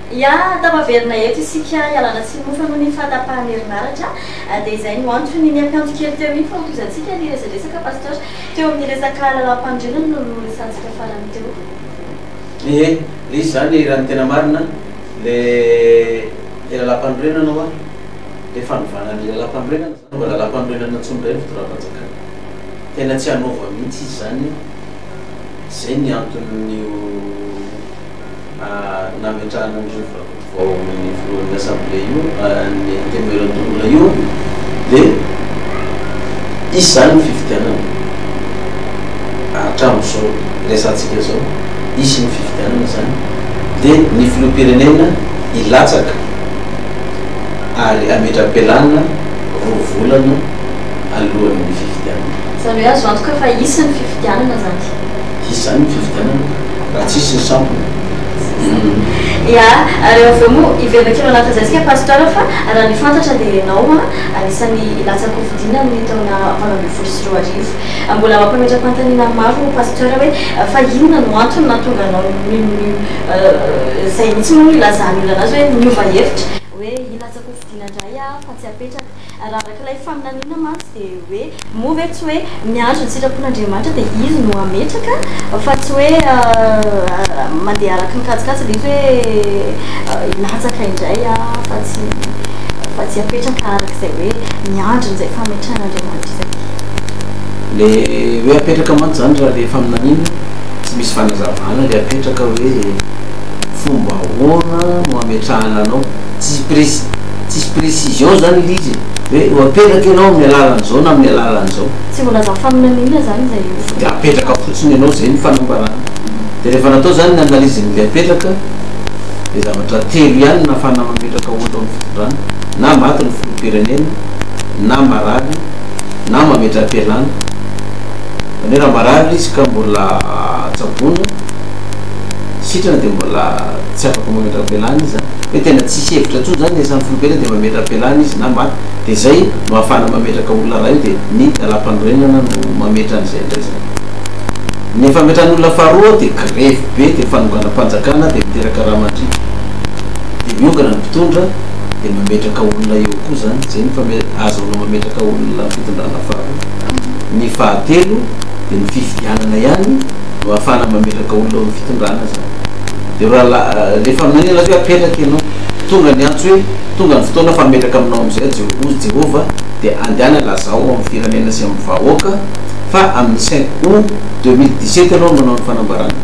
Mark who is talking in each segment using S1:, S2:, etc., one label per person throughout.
S1: Ya tapaverina eto isika ialana tsy mofa noho ny fahatapahany herinaratra dia izay no antony miakanjo kely teo iny fampozantsika ny resadresaka pasteur teo amin'ny resaka lalampandrenana no resantsika farany teo.
S2: Izy zany raha ny tena marina le lalampandrenana hoa le fanovana ny lalampandrenana zany lalampandrenana tsondray fitorapajaka tena tsy hanaova mihitsy izy zany zay ny anton'io nametrahana an'ireo vao amin'ny filohan'ny assemblée io ny temeran-dola io dia izy zany ny fifidianana hatramin'izao resantsika zao izy ny fifidianana zany dia ny filoham-pirenena ilatsaka ary ametra-pialana roa volana alohan'ny fifidianana.
S1: Zany hoe azo antoka fa isy ny fifidianana zany.
S2: Izy zany ny fifidianana raha tsisy ny sampona.
S1: Ya rehefa avy moa ivelakelo anaty zay sika pasteur fa raha ny fantatra dia ianao anisan'ny latsaka fidiana amin'ny taona 2024 mbola mampametra-panontaniana maro pasteur hoe fa inona no antony nahatonga anao zay mihitsy moa ilazany olona anazy hoe niova hevitra hoe ilatsaka fidiana indray fa tsy apetraka raha arak'ilay faminaniana mantsy dia hoe moa ve tsy hoe miandro ny sitrapon'Andriamanitra dia izy no ametraka fa tsy hoe mandeha araka ny katsikatsa dia izy hoe ilatsaka indray fa tsy apetraka arak'izay hoe miandro n'izay fametrahan'Andriamanitra izay.
S2: Le hoe apetraka mantsy zany raha le faminaniana tsy misy fanazavana le apetraka hoe fomba ahoana no ametrahana anao tsisy précision zany izy hoe apetraka ianao amin'ny alalan'izao na amin'ny alalan'izao
S1: tsy mbola za faminaniana zany zay io
S2: dia apetraka fotsiny ianao zay ny fanambarana dia rehefa natao zany ny analiziny apetraka dia zavatra telo ihany nafana mametraka olo amin'ny fitondrana na maty ny filoham-pirenena na marary na mametra-pialana zany hoe raha marary izy ka mbola tsabona sitrana dia mbola tsy afaka mametra-pialana izy hoe tena tsisy hevitra tso zany isan'ny filoham-pirenena dia mametra-pialana izy na maty dia zay no ahafana mametraka olona raha io dia ny lalampandrenana no mametra an'izay indray zany. Ny fametran'olona faharoa dia grefy be dia fanonganam-panjakana dia miteraka raha mandriaka dia miongana ny mpitondra dia mametraka olona eo koa zany zay ny azona mametraka olona fitondrana faharoa. Ny fahatelo dia ny fifidianana ihany no ahafana mametraka olona amin'ny fitondrana zany. Dia raha le faminaniana hoe apetraka ianao tonga ny antso hoe tonga ny fotoana fa mametraka aminao amin'izay Jehova dia andehana lazao amin'ny firenena sy amin'ny vahoaka fa amin'ny 5 août 2017 ianao manao ny fanambarana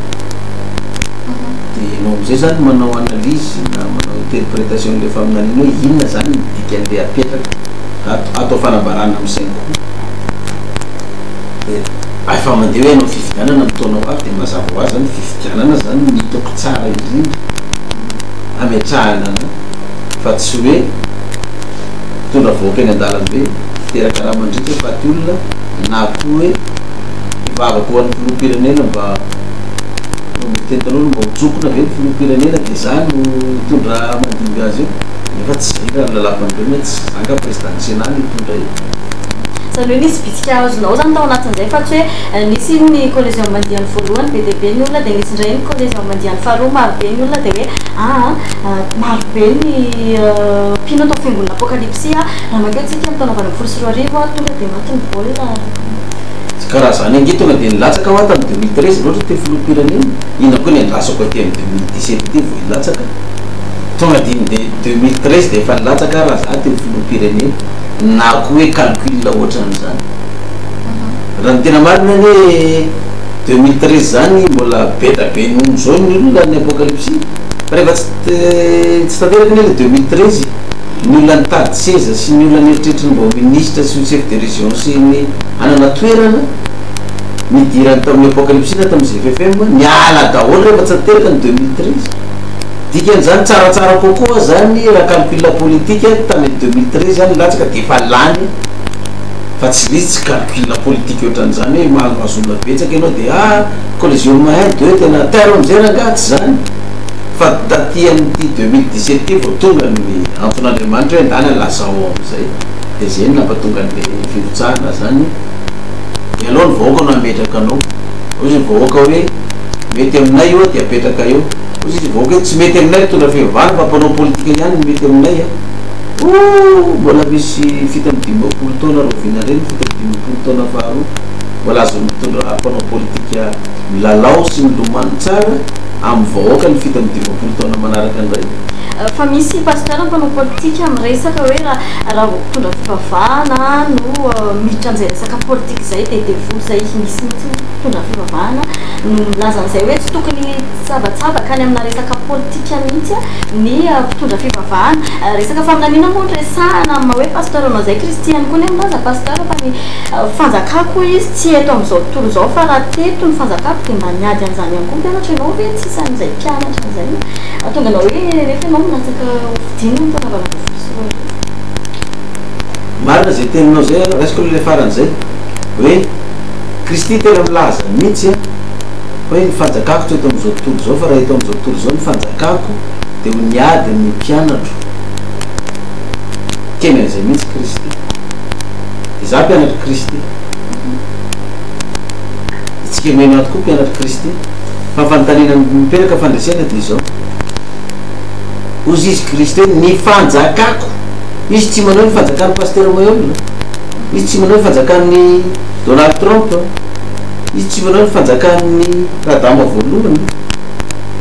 S2: dia ianao amin'izay zany manao analyse na manao interprétation le faminaniana hoe inona zany dikan'le apetraka atao fanambarana amin'ny 5 août dia efa mandeha hoe ianao fifidianana mitaonao avy dia mazava ho azy zany fifidianana zany mitoko tsara indrindra ametrahana fa tsy hoe tondra voaka eny an-dalambe teraka raha mandritra faty olona na koa hoe ivavaka ho an'ny filoham-pirenena mba mitentan'olo mba hojokona ve ny filoham-pirenena dia zany no hitondra mandimby azy io nefa tsy zay raha ny lalampandrenana tsy zanga présidentielle hitondra io.
S1: Zany hoe nisy bitsika azonao zany tao anatin'izay fa tsy hoe nisy ny collégion mandiany voalohany be dia be ny olona dia nisy indray ny collégion mandiany faharoa marobe ny olona dia hoe marobe ny mpino atao fiangonana apokalypsia raha makeo tsika mitaona 24 tonga dia maty ny baolina
S2: tsy karaha zany ange tonga dia nilatsaka ho ato amin'ny 2013 loatra te filoham-pirenena ina koa ny andrasako aty amin'ny 2017 ty vo ilatsaka tonga dia 2013 dia efa nilatsaka raha za te filoham-pirenena na koa hoe calcul ohatran'izany raha ny tena marina ny hoe 2013 zany mbola beta be nono zao ny olona ny apokalypsia fa rehefa tsy tanteraky ny le 2013 ny olona nitady seza sy ny olona nieritreritra ny mba ministre sy ny chef de région sy ny anana toerana nidirany tamin'ny apokalypsia na tamin'ny GFFM niala daholo rehefa tsy tanteraka ny 2013 dikan'izany tsaratsara kokoa zany raha calcul politique tamin'ny 2013 zany latsaka dia efa lany fa tsy lisy tsy calcul politique ohatran'izany hoe mahazomahazo olona betsaka ianao dia collégion mahin de tena tairo am'izay raha tsy zany fa taty amin'ity 2017 ty vao tonga ny anton'Andriamanitra hoe ndany lazao amin'izay dia zay ny nampatonga n'le firotsahana zany dia aloha ny vahoaka no ametraka anao ozy ny vahoaka hoe mety aminay io dia apetraka eo ozy izy vaoka tsy mety aminay tondra fivavahana fa mpanao politika ihany mety aminay mbola misy fita amin'ny 20 taona rovina reny fita amin'ny 20 taona faharoa mbola azo mitondra mpanao politika milalao sy milomano tsara amin'ny vahoaka ny fita amin'ny 20 taona manaraka an'izay
S1: fa misy pasteur mpanao politika miresaka hoe raha tondra fivavahana no miditra amin'izay resaka politika izay dia devoly izay misy tondra fivavahana no milaza an'izay hoe tsy tokony tsabatsabaka any amina resaka politika mihitsy ny mpitondra fivavahana resaka faminaniana moa resahana ma hoe pasteur anao izay kristiany koa ny milaza pasteur fa ny fanjakako izy tsy eto amin'izao tontolo izao fa raha teto ny fanjakako dia mba niady an'izany ihany koa mpianatra ianao ve tsy isan'izay mpianatra an'izay tonga anao hoe rehefa ianao milatsaka ofidina nytanavana vofotsy
S2: marina zay teninao zay resaka le faran'izay hoe Kristy tena milaza mihitsy hoe ny fanjakako tsy eto amin'izao tontolo izao fa raha eto amin'izao tontolo izao ny fanjakako dia ho niady ny mpianatro keny an'izay mihitsy Kristy dia za mpianatra Kristy itsika meno ato koa mpianatra Kristy fa fanontaniana mipetraka fandresena dia izao ozy izy Kristy hoe ny fanjakako izy tsy manao ny fanjakan'ny pasteur Moyol izy tsy manao ny fanjakan'ny Donald Trump izy tsy manao ny fanjakan'ny Radama voalohany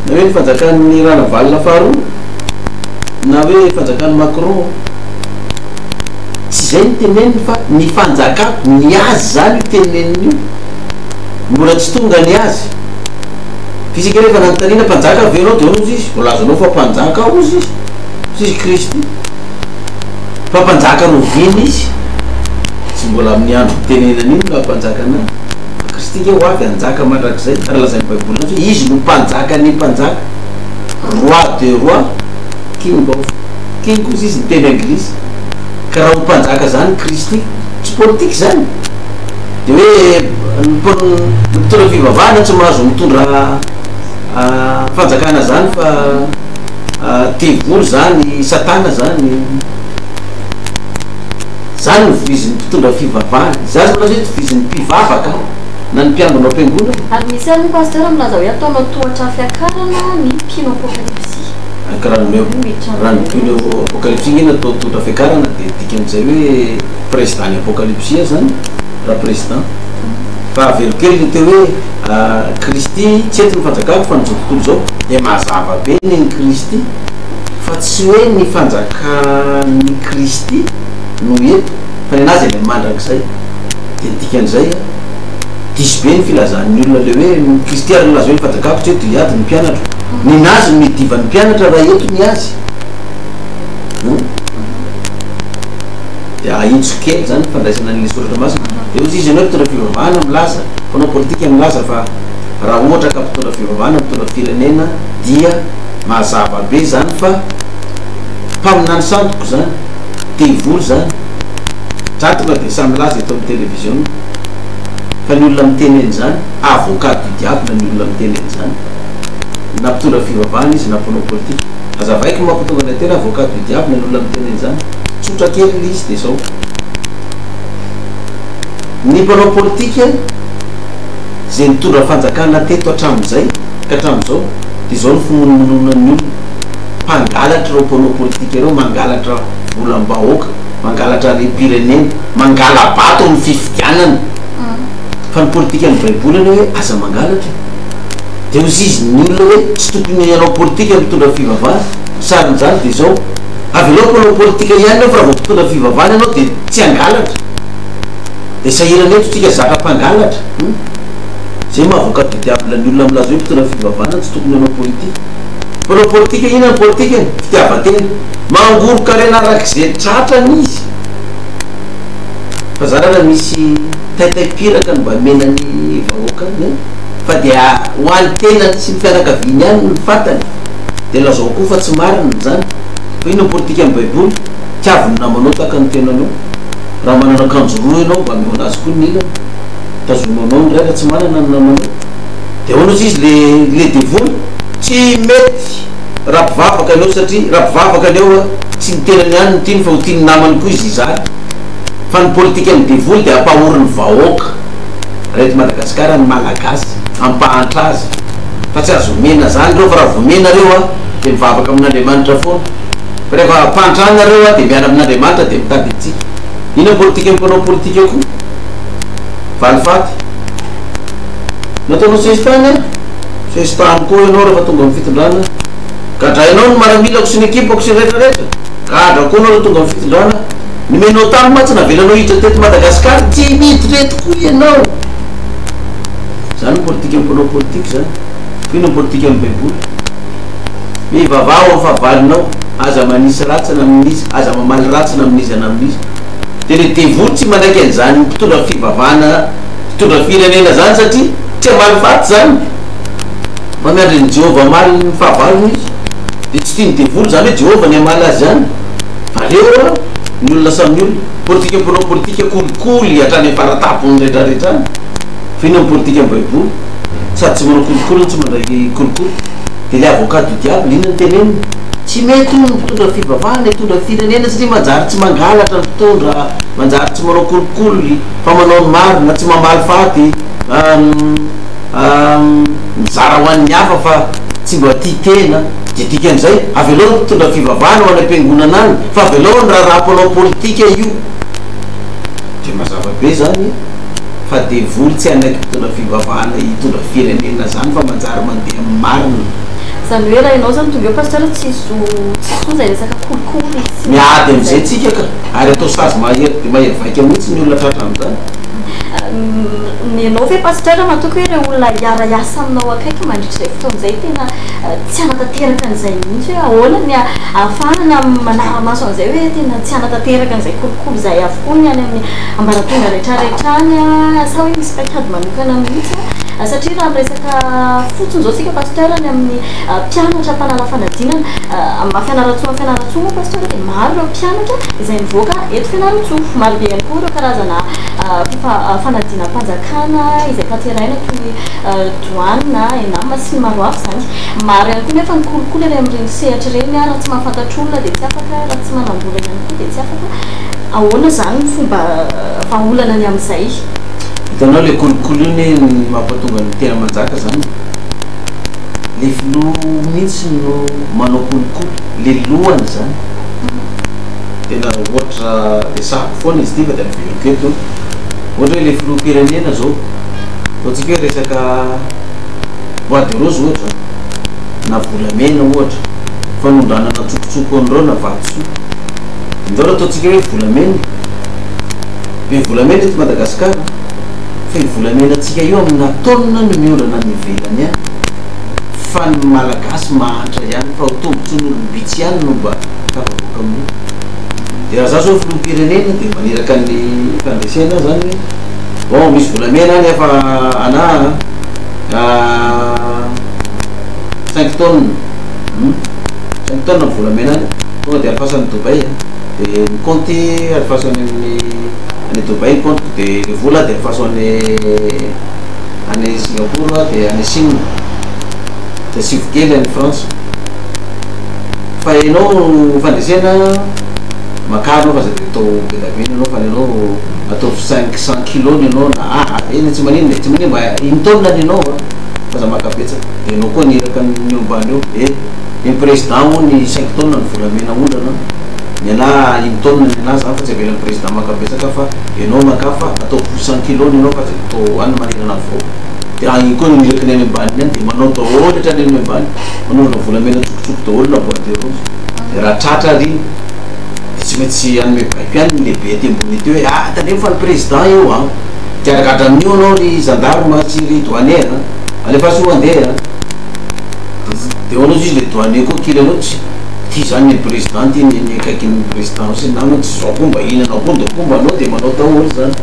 S2: na hoe ny fanjakan'ny Ranavalona faharoa na hoe fanjakan'ny Macron tsy zay ny teneniny fa ny fanjakako ny azy zany io teneniny io mbola tsy tonga ny azy fisika rehefa nanontaniana mpanjaka averao dia ozy izy volazanao fa mpanjaka ozy izy Kristy fa mpanjaka rovina izy tsy mbola amin'ny andro tenenany iny la mpanjaka anazy Kristy ke ho avy anjaka mandrakizay ary lazan'ny baiboly nazy hoe izy no mpanjaka ny mpanjaka roi de roi king of king kozy izy ny teny anglisy ka raha ho mpanjaka zany Kristy tsy politika zany dia hoe mitondra fivavahana tsy mahazo mitondra fanjakana zany fa tevoly zany satana zany zany no viziny mpitondra fivavahana za zy molaza hoe tsy viziny mpivavaka na ny mpiambinao am-piangonana
S1: ary misy ary ny pasteur milaza hoe ataonao tohatra fiakarana ny mpino apokalypsy
S2: raha mpino apokalypsy iny atao tohatra fiakarana dia dika amin'izay hoe président ny apokalypsia zany raha président fa avelokely le teo hoe Kristy tsy ety ny fanjakako fa nyzao tontolo zao dia mazava be ny Kristy fa tsy hoe ny fanjakan'ny Kristy no eto fa ny anazy le mandrakizay dia dikan'izay diso be ny filazan'ny olona le hoe Kristy ary milaza hoe ny fanjakako tsy eto hiady ny mpianatra ny nazy midivany mpianatra raha eto ny azy dia ahitso kely zany fandraisana an'ilay soratra masina dia ozy izy ianao mpitondra fivavahana milaza mpanao politika milaza fa raha ohatra ka mpitondra fivavahana mpitondra firenena dia mazava be zany fa mpaminany santoko zany tevoly zany tratonga dia samy laza eto amin'ny télévision fa ny olona miteneny zany avocat du diable ny olona miteneny zany na mpitondra fivavahana izy na mpanao politika azavaiky mampitonga ny tena avocat du diable ny olona miteneny zany tsotra kely izy dia zao ny mpanao politika zay nitondra fanjakana teto hatramin'izay ka hatramin'izao dia zao ny fimonomononan'ny olona mpangalatra reo mpanao politika ireo mangalatra volam-bahoaka mangalatra ny pirenena mangala bato amin'ny fifidianana fa ny politika ny baibolina hoe aza mangalatra dia ozy izy ny olona hoe tsy tokony ianao politika mitondra fivavahana sarin'izany dia zao avy anao mpanao politika ihany ao fa raha vao mpitondra fivavahana ianao dia tsy angalatra dia sahirana eto tsika zaka mpangalatra zay mahavoaka du diable ny olona milaza hoe mpitondra fivavahana tsy tokony ianao politika mpanao politika ina ny politika fitiavatena mangorokarena arak'izay tratrany izy fa zany raha misy taitaipiraka no mba menany vahoaka fa dia ho any tenany sy ny fianakaviany ihany ny fatany dia lazao koa fa tsy marina zany fa ino politika amin'ny baiboly tiaviny namanao taka ny tenanao raha manana akanjo roa ianao mba meo anazy koa ny ilana tazomanao ny ray raha tsy manana ny namanao dia hoanazy izy le devoly tsy mety raha mpivavaka anao satria raha mpivavaka anao tsy ny tenany ihany no tiany fa ho tiany namany koa izy izany fa ny politika ny devoly dia ampahoriny vahoaka reto Madagasikara ny malagasy ampahantra azy fa tsy azo mena zany reo fa raha vomena reo a de mivavaka amin'Andriamanitra foana fa rehefa pantrana reo a de miana amin'Andriamanitra de mitady itsika ina politika mpanao politika koa valifaty nataonao sestany sestany koa ianao rehefa tonga amin'ny fitondrana gadrainao ny maramilako sy ny ekipako sy rehetrarehetra gadra koa anao tonga amin'ny fitondrana nimenao tany matsy navelanao hiditra teto Madagasikara tsy miditreto koa ianao zany politika mpanao politika zany fino politika amin'ny baiboly mivavao amin'ny fahavalinao aza manisy ratsy na amin'izy aza mamaly ratsy na amin'izy ana amin'izy de le devoly tsy manaiky an'izany mpitondra fivavahana mpitondra firenena zany satria tsy amaly faty zany mamiandry ny Jehova amaly ny fahavalony izy de tsy tia ny devoly zany hoe Jehova ny amaly azy zany fa reo ny olona samy olona politika mpanao politika kolikoly hatrany faratapony rehetrarehetra any fino amin'ny politika amin'ny baiboly sady tsy manao kolikoly tsy mandray kolikoly de le avocat du diable ina ny teneniny tsy mety ny mpitondra fivavahana hitondra firenena satria manjary tsy mangalatra ny mpitondra manjary tsy manao kolikoly fa manao ny marina tsy mamaly faty mizara ho an'ny hafa fa tsy mba tia tena de dikan'izay aveloany mpitondra fivavahana ho any am-piangonana any fa aveloany raha raha-mpanao politika io de mazava be zany fa devoly tsy anaiky mpitondra fivavahana hitondra firenena zany fa manjary mandeha amin'ny marina
S1: zany hoe raha ianao zany tonga eo pasteur tsy zo zay resaka kolikoly
S2: miady am'izay tsika ka ary atao sazy mahery de mahery vaika mihitsy ny olona tratra am'zany
S1: ianao ve pasteur matoky hoe re olona hiara-iasa aminao akaiky mandritry zay fotoan'izay tena tsy anatanteraka an'izay mihitsy hoe ahoana ny ahafahana manara-maso an'izay hoe tena tsy anatanteraka an'izay kolikoly zay avokoa ny any amin'ny ambaratonga rehetrarehetra any sa hoe misy paikady manokana mihitsy satria raha miresaka fotsiny zao sika pasteur any amin'ny mpianatra mpanala fanadinana fianaratsoma pasteur de maro ireo mpianatra izay mivoaka eto Fianarantsoa maro be ihany koa ireo karazana fanadinam-panjakana izay fateraina toy douane enama sy ny maro hafa zany maro ihany koa nefa ny kolikoly ary amin'ireny sehatra ireny raha tsy mahafantatra olona de tsy afaka raha tsy manambola ihany koa de tsy afaka ahoana zany ny fomba fahaolana ny amin'izay
S2: hitanao le kolikoly iny mampatonga ny tena manjaka zany le filoha mihitsy no manao kolikoly le lohany zany tena ohatra resahako foana izy ty fa de miveloko eto ohatra hoe le filoham-pirenena zao ohatsika hoe resaka bois de rose ohatra na volamena ohatra fanondranana tsokotsoko an'ireo na vatosoa indao raha ataotsika hoe volamena be volamena eto Madagasikara fa i volamena atsika io amina taonina no miolana ny ivelany any fa ny malagasy mahantra ihany fa ho tombotsy ny olombitsy ihany no mba tafavoaka amin'io de raha za zao filoham-pirenena de maneraka ny fandresena zany hoe bon misy volamena any efa ana 5 tonnes 5 tonnes ny volamena any tonga de alifasany Dubai de miconty alifasany amin'ny any Dubai compte de le vola de alfaso any Singapour de any Chine de sivokely any France fa ianao fandresena makarnao fa zay de atao bedavena anao fa ianao atao 500 kilos ianao na eny tsy manino tsy manino mba iny-taonina anao fa za makapetsaka de ianao koa niraka ny ombany eo ny président moa ny 5 tonnes ny volamena ondrana ny ana iny-taonina ny ana zany fa tsy avelan'ny président makapetsaka fa ianao makafa atao 100 kilos ianao fa zay atao any maninana avao de agny koa niraka ny any ambaniny any de manao daholo hatrany any ambany manao na volamena tsokotsoko daholo na bois de rose de raha tratra riny de tsy maintsy anome baiko ihany ny lehibe aty ambony ety hoe tanefa fa ny président eo tiaragadra amin'io anao ry gendarme sy ry douanier alefa so andeha de anao izy le douanier koa kely anao tsy ty zany ny président ty ny akaikin'ny président sy namany tsy zao koa mba inanao koa de koa mba anao de manao daholo zany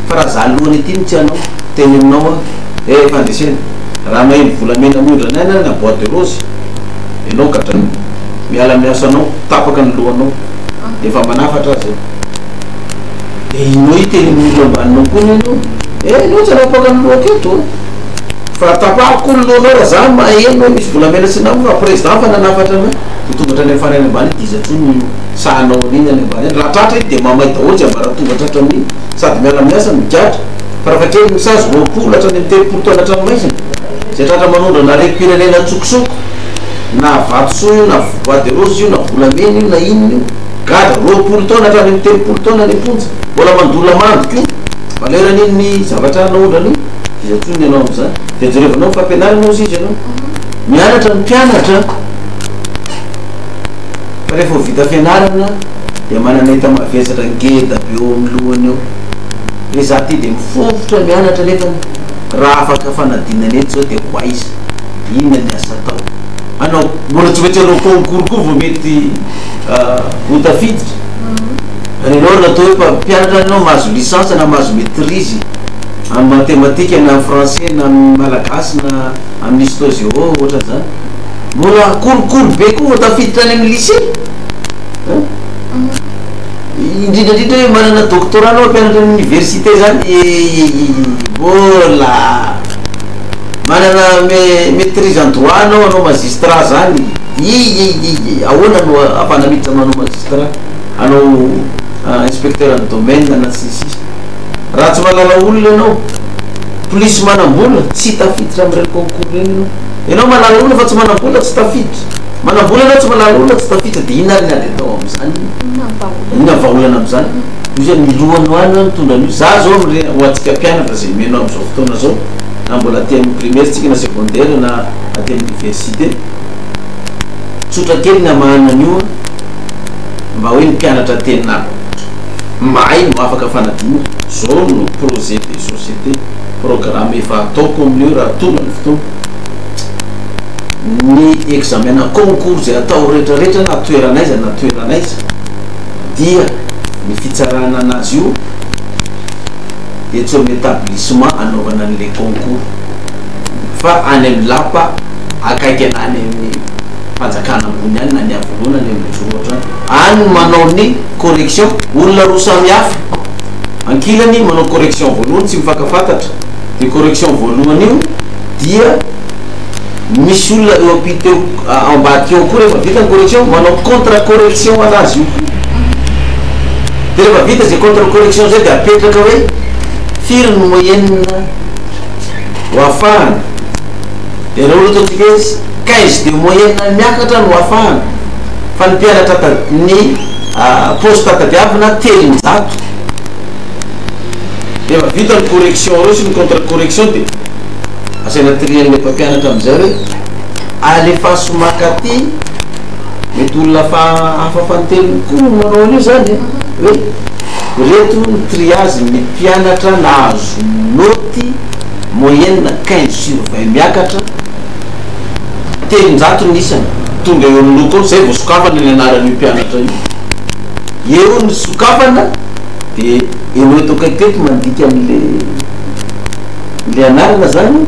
S2: fa raha za lohany aty ny tianao teny aminao fandresena raha mahiny volamena mondrana any na bois de rose ianao gadrany miala miasa anao tapaka ny lohanao de efa manafatra azy de inao iteny amin'olo ambaninao koa ianao inao tsy anapaka ny loha keto fa tapahako ny lohanao raha za maheno misy volamena tsy namo fa président fa nanafatra anao de tonga hatrany afany any ambany dizatro ny sahanao an'iny any ambany any raha tratra de mamay daholo zay mba raha tonga tratra amin'iny sady miala miasa migatra fa raha fatreny misazy roapolo hatrany amin'ny telopolo taona hatrany maizina zay tratra manondra na repirenena tsokosoko na vatosoa io na bois de rose io na volamena io na inona io gada 20 taona hatrany 30 taona ny ponja mbola mandola mandoka io valeran'iny zavatra naondrany izy atsony ianao am'zany de jerevanao fampianarana ozy izy ianao mianatra ny mpianatra fa rehefa vita fianarana de manana hita mavesatra ngeda be eo amin'ny lohany eo re za ty de mifofotra mianatra nefa raha afaka fanadinany eto zao de hoaiza inona ny asa atao anao mbola tsy maintsy anao concours koa vao mety ho tafiditra renao natao hoe mpianatra anao mahazo licence na mahazo maîtrise amin'ny mathématique na amin'ny français na amin'ny malagasy na amin'ny histoire géo ohatra zany mbola korokoro be koa vao tafiditra any amin'ny lycée indrindrandrindra hoe manana doctorat anao mpianatra amin'ny université zany mbola manana maîtrise en droit anao magistrat zany ahoana no afanamiditra manao magistrat anao inspecteur en domaine na sisisy raha tsy malala olona anao plus manambola tsy tafiditra am'ireny concours reny anao malala olona fa tsy manambola tsy tafiditra manambola anao tsy malala olona tsy tafiditra de ina reny ady atao am'zany ina vaolana am'zany io zany milohano any mitondran'io za zao ho atsika mpianatra zay menao am'izao fotoana zao na mbola aty amin'ny primaire tsika na secondaire na aty amin'ny université tsotra kely na mahanan'io mba hoe ny mpianatra tena mahay no afaka fanadina zao no projet de société programme efa ataoko amin'io raha tona ny fotoana ny examen na concours zay atao rehetrarehetra na toeranaiza na toeranaiza dia ny fitsarana anazy io de tsy amin'ny établissement anaovana an'le concours fa any amin'ny lapa akaiky anany amin'ny fanjakana ambony any na ny avoloana ny amin'ny joroatra any manao ny correction olona roa samy hafa ankilany manao correction voalohany tsy mifankafantatra de correction voalohany io dia misy olona eo ampita eo ambadiky eo koa rehefa vita ny correction manao contre correction anazy io de rehefa vita zay contre correction zay de apetraka hoe firy ny moyenne ho afahana de raha ohatra tika hoe 15 de moyenne miakatra no afahana fa ny mpianatra ny poste tadiavina telonjato efa vita ny correction reo sy ny contre correction de asaina trian'le mpampianatra am'izay hoe alefaso makaty mety olona afafantelo koa manao an'io zany hoe reto ny triage ny mpianatra nahazo noty moyenne 15/20 miakatra telonjato nisany tonga eo amin'ny loko zay vao sokafana ny anaran'io mpianatra io eo ny sokafana de eo eto akaiketo mandika am'le anarana zany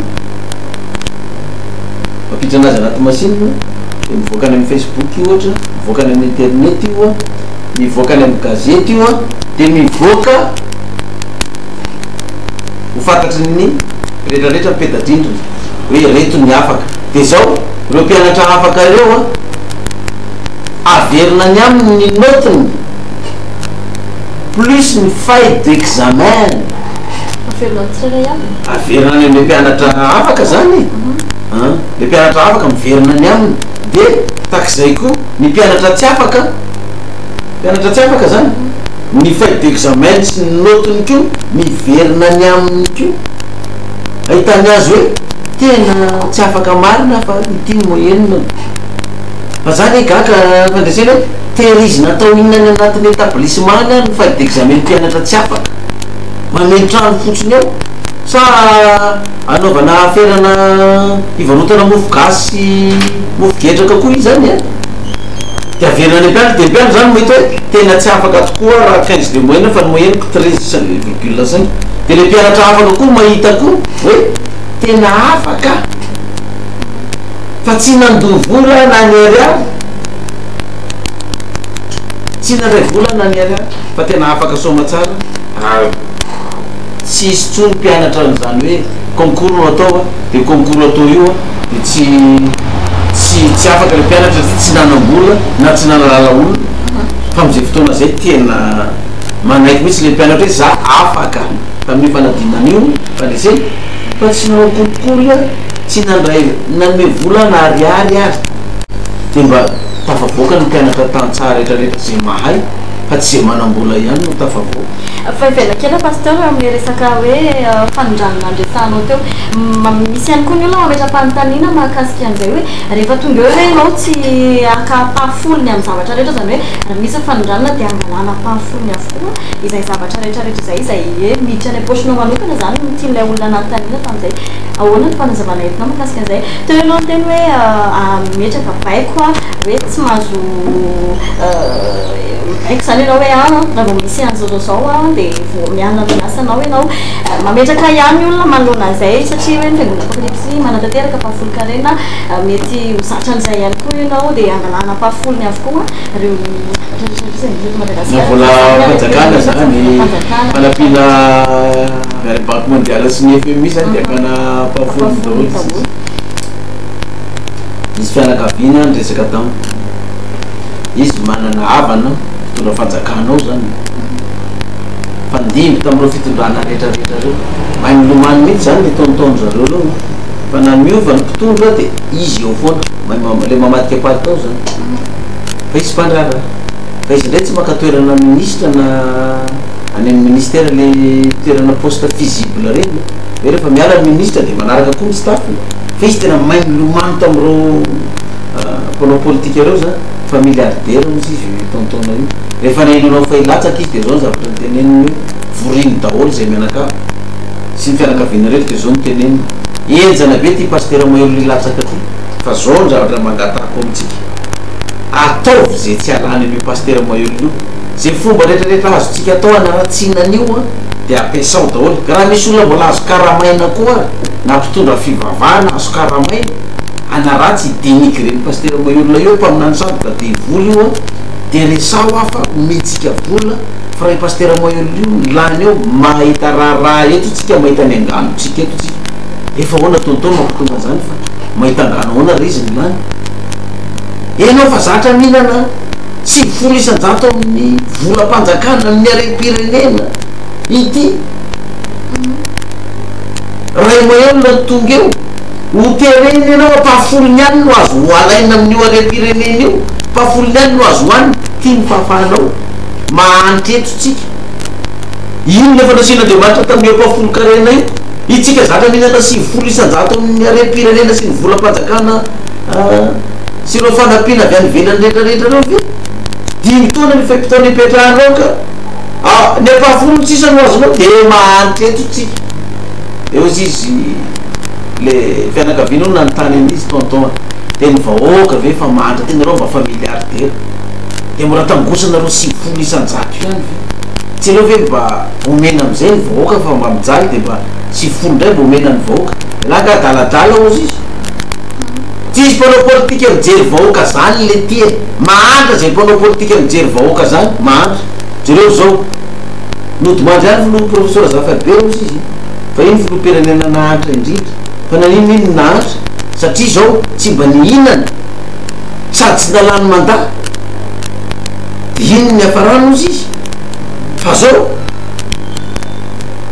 S2: mampiditra anazy anaty masinina de mivoaka any amin'ny Facebook io ohatra mivoaka any amin'ny internet io mivoaka any amin'ny gazety io de mivoaka ho fantatry ny rehetrarehetra mipetadrindrina hoe reto ny afaka de zao ireo mpianatra afaka reo averina ny aminy ny notiny plus ny feuille d'examen averina any am'le mpianatra afaka zany le mpianatra afaka miverina ny aminy de takizay koa ny mpianatra tsy afaka zany ny feuille d'examen sy ny notiny ko miverina ny aminy ko ahitany azy hoe tena tsy afaka marina fa ity moyenne fa zany gaka fandresena hoe tehirizina atao inany anatin'ny établissement ny feuille d'examen mpianatra tsy afaka mamentrano fotsiny eo sa anaovana aferana ivarotana mofo gasy mofo getraka koa izy zany de averina ny mpianatra de mpianatra zany mahita hoe tena tsy afaka tokoa raha 15 de moyenne fa ny moyenne 13,5 de le mpianatra afaka koa mahita koa hoe tena afaka fa tsy nandovola na ny ariary tsy naray vola na ny ariary fa tena afaka soma tsara tsy isy tsony mpianatra zany hoe concours no atao de concours atao io de tsy afaka le mpianatra tsy nanambola na tsy nanalala olona fa am'izay fotoana zay tena manaiky mihitsy le mpianatra hoe za afaka tamin'ny fanadinan'io fandreseny fa tsy nanao concours tsy nandray nanome vola na ariary azy dia mba tafavoaka ny mpianatra tany-tsara rehetrarehetra zay mahay fa tsy zay manam-bola ihany no tafavoaka.
S1: Fa ivelakela pasteur amin'ny resaka hoe fanondranana andresanao teo misy ihany koa ny olona mametra-panontaniana mahakasika an'izay hoe rehefa tonga eo hoe ianao tsy aka-pahafolony amin'ny zavatra rehetra zany hoe misy fanondranana dia angalana pahafolony avokoa izay zavatra rehetrarehetra izay miditra any am-posinao manokana zany no tian'ilay olona nanontaniana tamin'izay ahoana ny fanazavana entinao mahakasika an'izay teo ianao ny teny hoe ametraka baiko hoe tsy mahazo baiko zany ianao hoe raha vao misy an'izao dia vao mianana amin'ny asanao ianao mametraka ihany olona manoloana an'izay satria hoe ny fiangonana apokalipsy manatanteraka pahafolon-karena mety hozatra an'izay ihany koa ianao dia angalana pahafolony avokoa reo
S2: vola fanjakana zany fanampiana miary banque mondiale sy ny FMI zany dia akana pahafolony daholo misy fianakaviana ny resaka tamo izy manana havana fitondra fanjakanao zany fandimby tamin'ireo fitondrana rehetrarehetra reo mahay milomano mihitsy zany le taontaony zareo reo fa na miova ny mpitondra dia izy eo foana le mamadika palitao zany fa izy mpandrara fa izy ndray tsy makatoerana ministra na any amin'ny ministère le toerana poste visible reny hoe rehefa miala ny ministra dia manaraka koa ny staff fa izy tena mahay milomano tamin'ireo mpanao politika reo zany fa milliardaire izy izy taontaona io rehefa nainonao fa ilatsaka izy dia zao ny zavatra ny teneniny hoe voriny daholo zay mianakavy sy ny fianakaviana rehetra dia zao ny teneniny enjana be ty pasteur Mayolo ilatsaka ty fa zao ny zavatra mangatako amitsika ataovy zay tsy alany amin'io pasteur Mayolo io zay fomba rehetrarehetra azotsika atao anaratsianan'io dia ampiasao daholo raha misy olona mbola azo karamaina koa na mpitondra fivavahana azo karamaina anaratsy ideniky reny pasteur Mayolo io mpaminany saboka dia vola io dia resao afa metsika vola fa raha pasteur Mayolo io lany eo mahita raharaha eto tsika mahita ny angano tsika eto tsika efa hoana tontono mampitonga zany fa mahita angano hoana re izy ny lany enao fa zatra mihinana 7% amin'ny volam-panjakana amin'ny harem-pirenena ity Ray Mayolo tonga eo hotereny ianao ampahafolony ihany no azo hoalaina amin'io harem-pirenena io ampahafolony ihany no azo hoany tia ny fahafahanao mahanitra eto tsika ino lefa nasian'Andriamanitra tamin'ny ampahafolo-karena io itsika zatra mihinana 7% amin'ny harem-pirenena sy ny volam-panjakana sy ireo fanampiana avy any velany rehetrarehetra reo ve dimy taona ny fampitao nipetrahanao ka ny ampahafolo tsisa no azonao dia mahanitra eto tsika eo izy le fianakaviana io nanontany an'izy tonton dia ny vahoaka ve fa mahantra tenareo mba fa milliardaire dia mbola tangosana reo 7% isan-jato ihany ve tsy reo ve mba omena am'izay ny vahoaka fa mba mijaly dia mba 7 indray mba omena ny vahoaka laha ka daladala ozy izy tsy izy mpanao politika mijery vahoaka zany le tia mahantra zay mpanao politika mijery vahoaka zany mahantra jereo zao nodimandry ihany filoha professeur Zafabe ozy izy fa iny filoha-pirenena nahantra indrindra fa nanino iny nahantra satria zao tsy mba nihinana sady tsy nalany mandat dia iny ny afarano ozy izy fa zao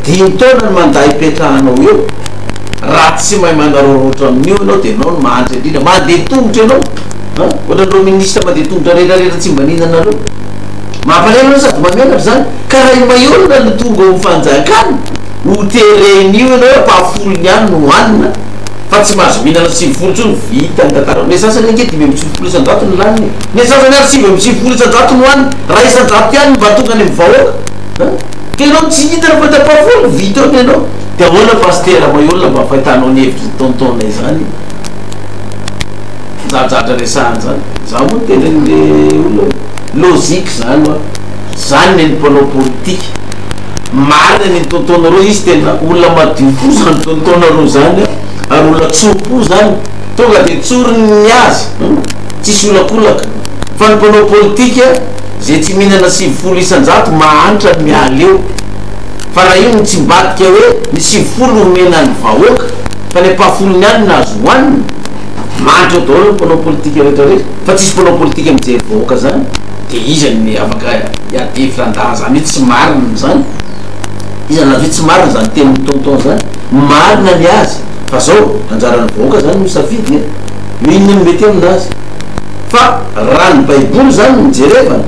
S2: 10 taona ny mandat ipetrahanao eo raha tsy mahay manarorotra amin'io ianao dia ianao no mahantra indrindra mandeha tongotra ianao ohatran'ireo ministra mandeha tongotra rehetrarehetra tsy mba nihinanareo mampalahelo sady mamenatra zany ka raha i Mayolo no tonga amin'ny fanjakana hotereny io ianao ampahafolony ihany no hoanina fa tsy mahazo mihinana 7 tsony vita ny tantara ny sasany anke 5 isan-jato ny laniny ny sasany ary 5 isan-jato no hoaniny raha isan-jato ihany mba tonga any amin'ny vahoaka ka ianao tsy hitana fa tapahafolo vita eo ianao dia ahoana pasteur Mayolo mba fahitanao ny hevitry tontaona izany zajatra resahany zany za moa tenen'le olona lozika zany zany ny mpanao politika marina ny tontaonareo izy tena olona madio fo zany tontaonareo zany ary olona tsopo zany tonga dia tsoriny azy tsisy olakolaka fa ny mpanao politika zay tsy mihinana 7 isan-jato mahanitra ny miala eo fa raha io ny tsy mbatika hoe ny 7 omena ny vahoaka fa ny ampahafolony ihany ny azo hoanina mahanitra eo daholo ny mpanao politika rehetrarehetra fa tsisy mpanao politika mijery vahoaka zany dia izany afaka hiadevitra andaha zany hoe tsy marina zany izany azy hoe tsy marina zany teny tonton zany marina ny azy fa zao anjarany vahoaka zany misafidiny inona no mety aminazy fa raha ny baiboly zany mijerevana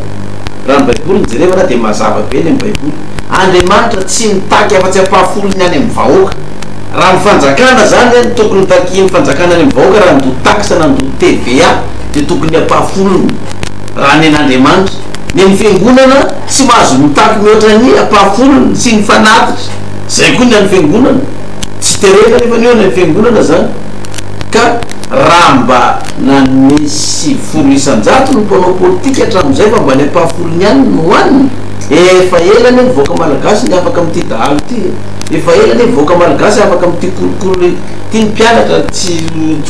S2: raha ny baiboly mijerevana dia mazava be ny baiboly Andriamanitra tsy mitaky afa-tsy ampahafolony any amin'ny vahoaka raha mifanjakana zany tokony taky mifanjakana any amin'ny vahoaka raha ndoa taxe na ndoa TVA dia tokony ampahafolony raha ny an'Andriamanitra ny fiangonana tsy mahazo mitaky mihoatra ny ampahafolony sy ny fanatitra zay koa ny any fiangonana tsy terena nefa ny eo ny fiangonana zany ka raha mba nanisy folo isan-jato ny mpanao politika hatramin'izay fa mba ny ampahafolony ihany no hoaniny efa elany ny voaka malagasy ny afaka amin'ity dahalo ty efa elany ny voaka malagasy afaka amin'ity kolokolo ty ny mpianatra tsy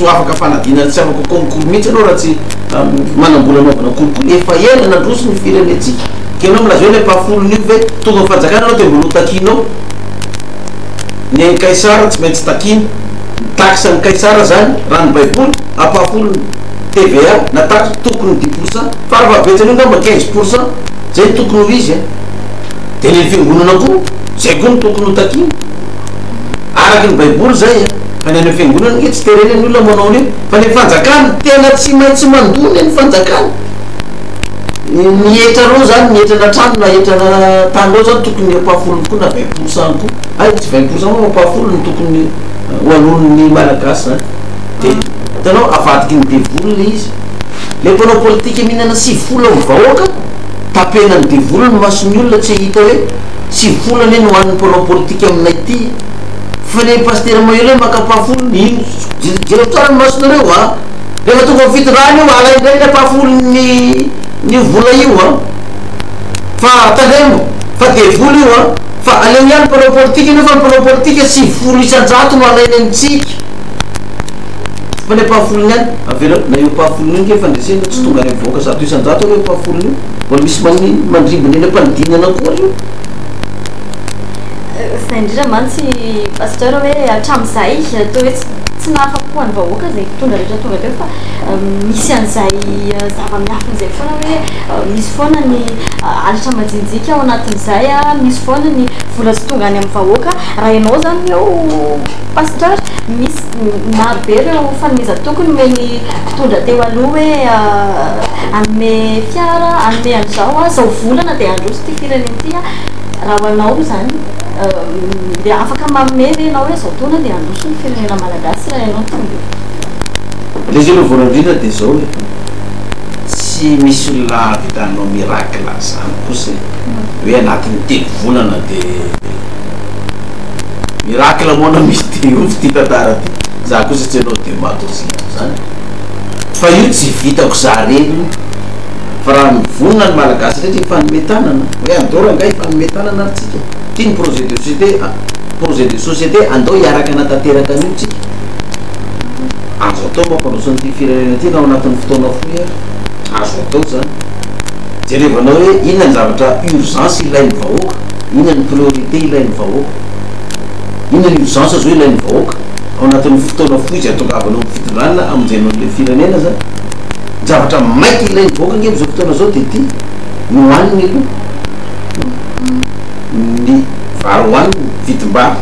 S2: afaka fanadinana tsy afaka concours mihitsy anao raha tsy manambola anaovana kolokolo efa elany nandroso ny firenetsika ka anao milaza hoe ny ampahafolony io ve tonga ny fanjakana anao dia mbola takinao ny kaisara tsy maintsy takina taxe ny kaisara zany raha ny baiboly ampahafolony TVA na taxe tokony 10% faravabetsany io ngamba 15% zay tokony ho izy dia ny fiangonana koa zay koa ny tokony ho takina araky ny baiboly zay fa ny any fiangonana nge tsy terena ny olona manao an'io fa ny fanjakana tena tsy maintsy mandony ny fanjakana nietra reo zany nietrana trano na etrana tany reo zany tokony ampahafolony koa na 20% koa ay tsy 20% moa ampahafolony tokony hoanon'ny malagasy zany dia hitanao avadiky ny devoly le izy le mpanao politika mihinana sivola ny vahoaka tapena ny devoly ny masony olona tsy hita hoe sivolany eny hoan'ny mpanao politika aminay ty fa le paster maelo hoe makapahafolony ino jerevitsara ny masonareo rehefa tonga fitondrany io alaindray ny apahafolony ny vola io fa tandremo fa devoly io fa aleo ihany mpanao politika nefa mpanao politika sy folo isan-jato no alainy amitsika fa ny apahafolony ihany avela na eo apahafolony iny ke fandresena tsy tonga any mivoaka zato isan-jato eo apahafolony io mbola misy mandribony eny ampanidinana koa io
S1: zay indrindra mantsy pasteur hoe hatramin'izay atao hoe tsy nahafapo any vahoaka zay tonga rehetra tonga teo fa misy an'izay zava-miafin'izay foana hoe misy foana ny alitra majinjika ao anatin'izay misy foana ny vola sy tonga any amin'ny vahoaka raha ianao zany eo pasteur misy marobe reo fanomeza tokony omeny mpitondra teo aloha hoe anome fiara anome an'izao zao volana dia androso ty fireneny ty raha hoanao zany dia afaka manome ve ianao hoe zao taona dia androso ny firenena malagasy raha ianao tonga
S2: le izy aloha voalohany dia zao hoe tsy misy olona vitanao miracle zany kosa hoe anatin'ny telo volana dia miracle moana misy triomfe ty tantara ty za kosa tsy anao dia matosito zany fa io tsy vitako za reny fa raha mivonona ny malagasy rehetra ifanometanana hoe andora ngay fanometanana aritsika ty ny projet de société andao hiaraka anatanteraka an'io tsika azo atao mampandrosan'ny ty firenena ty na ao anatin'ny fotoana foy azo atao zany jerevanao hoe inona ny zavatra urgence ilain'ny vahoaka inona ny priorité ilain'ny vahoaka inona ny urgence zao ilain'ny vahoaka ao anatin'ny fotoana foy zay atongavanao ny fitondranana amonjenon'le firenena zany zavatra maiky ilain'ny vahoaka nge am'izao fotoana zao dia ty ny hoaniny aloha ny vary hoaniny vitim-bary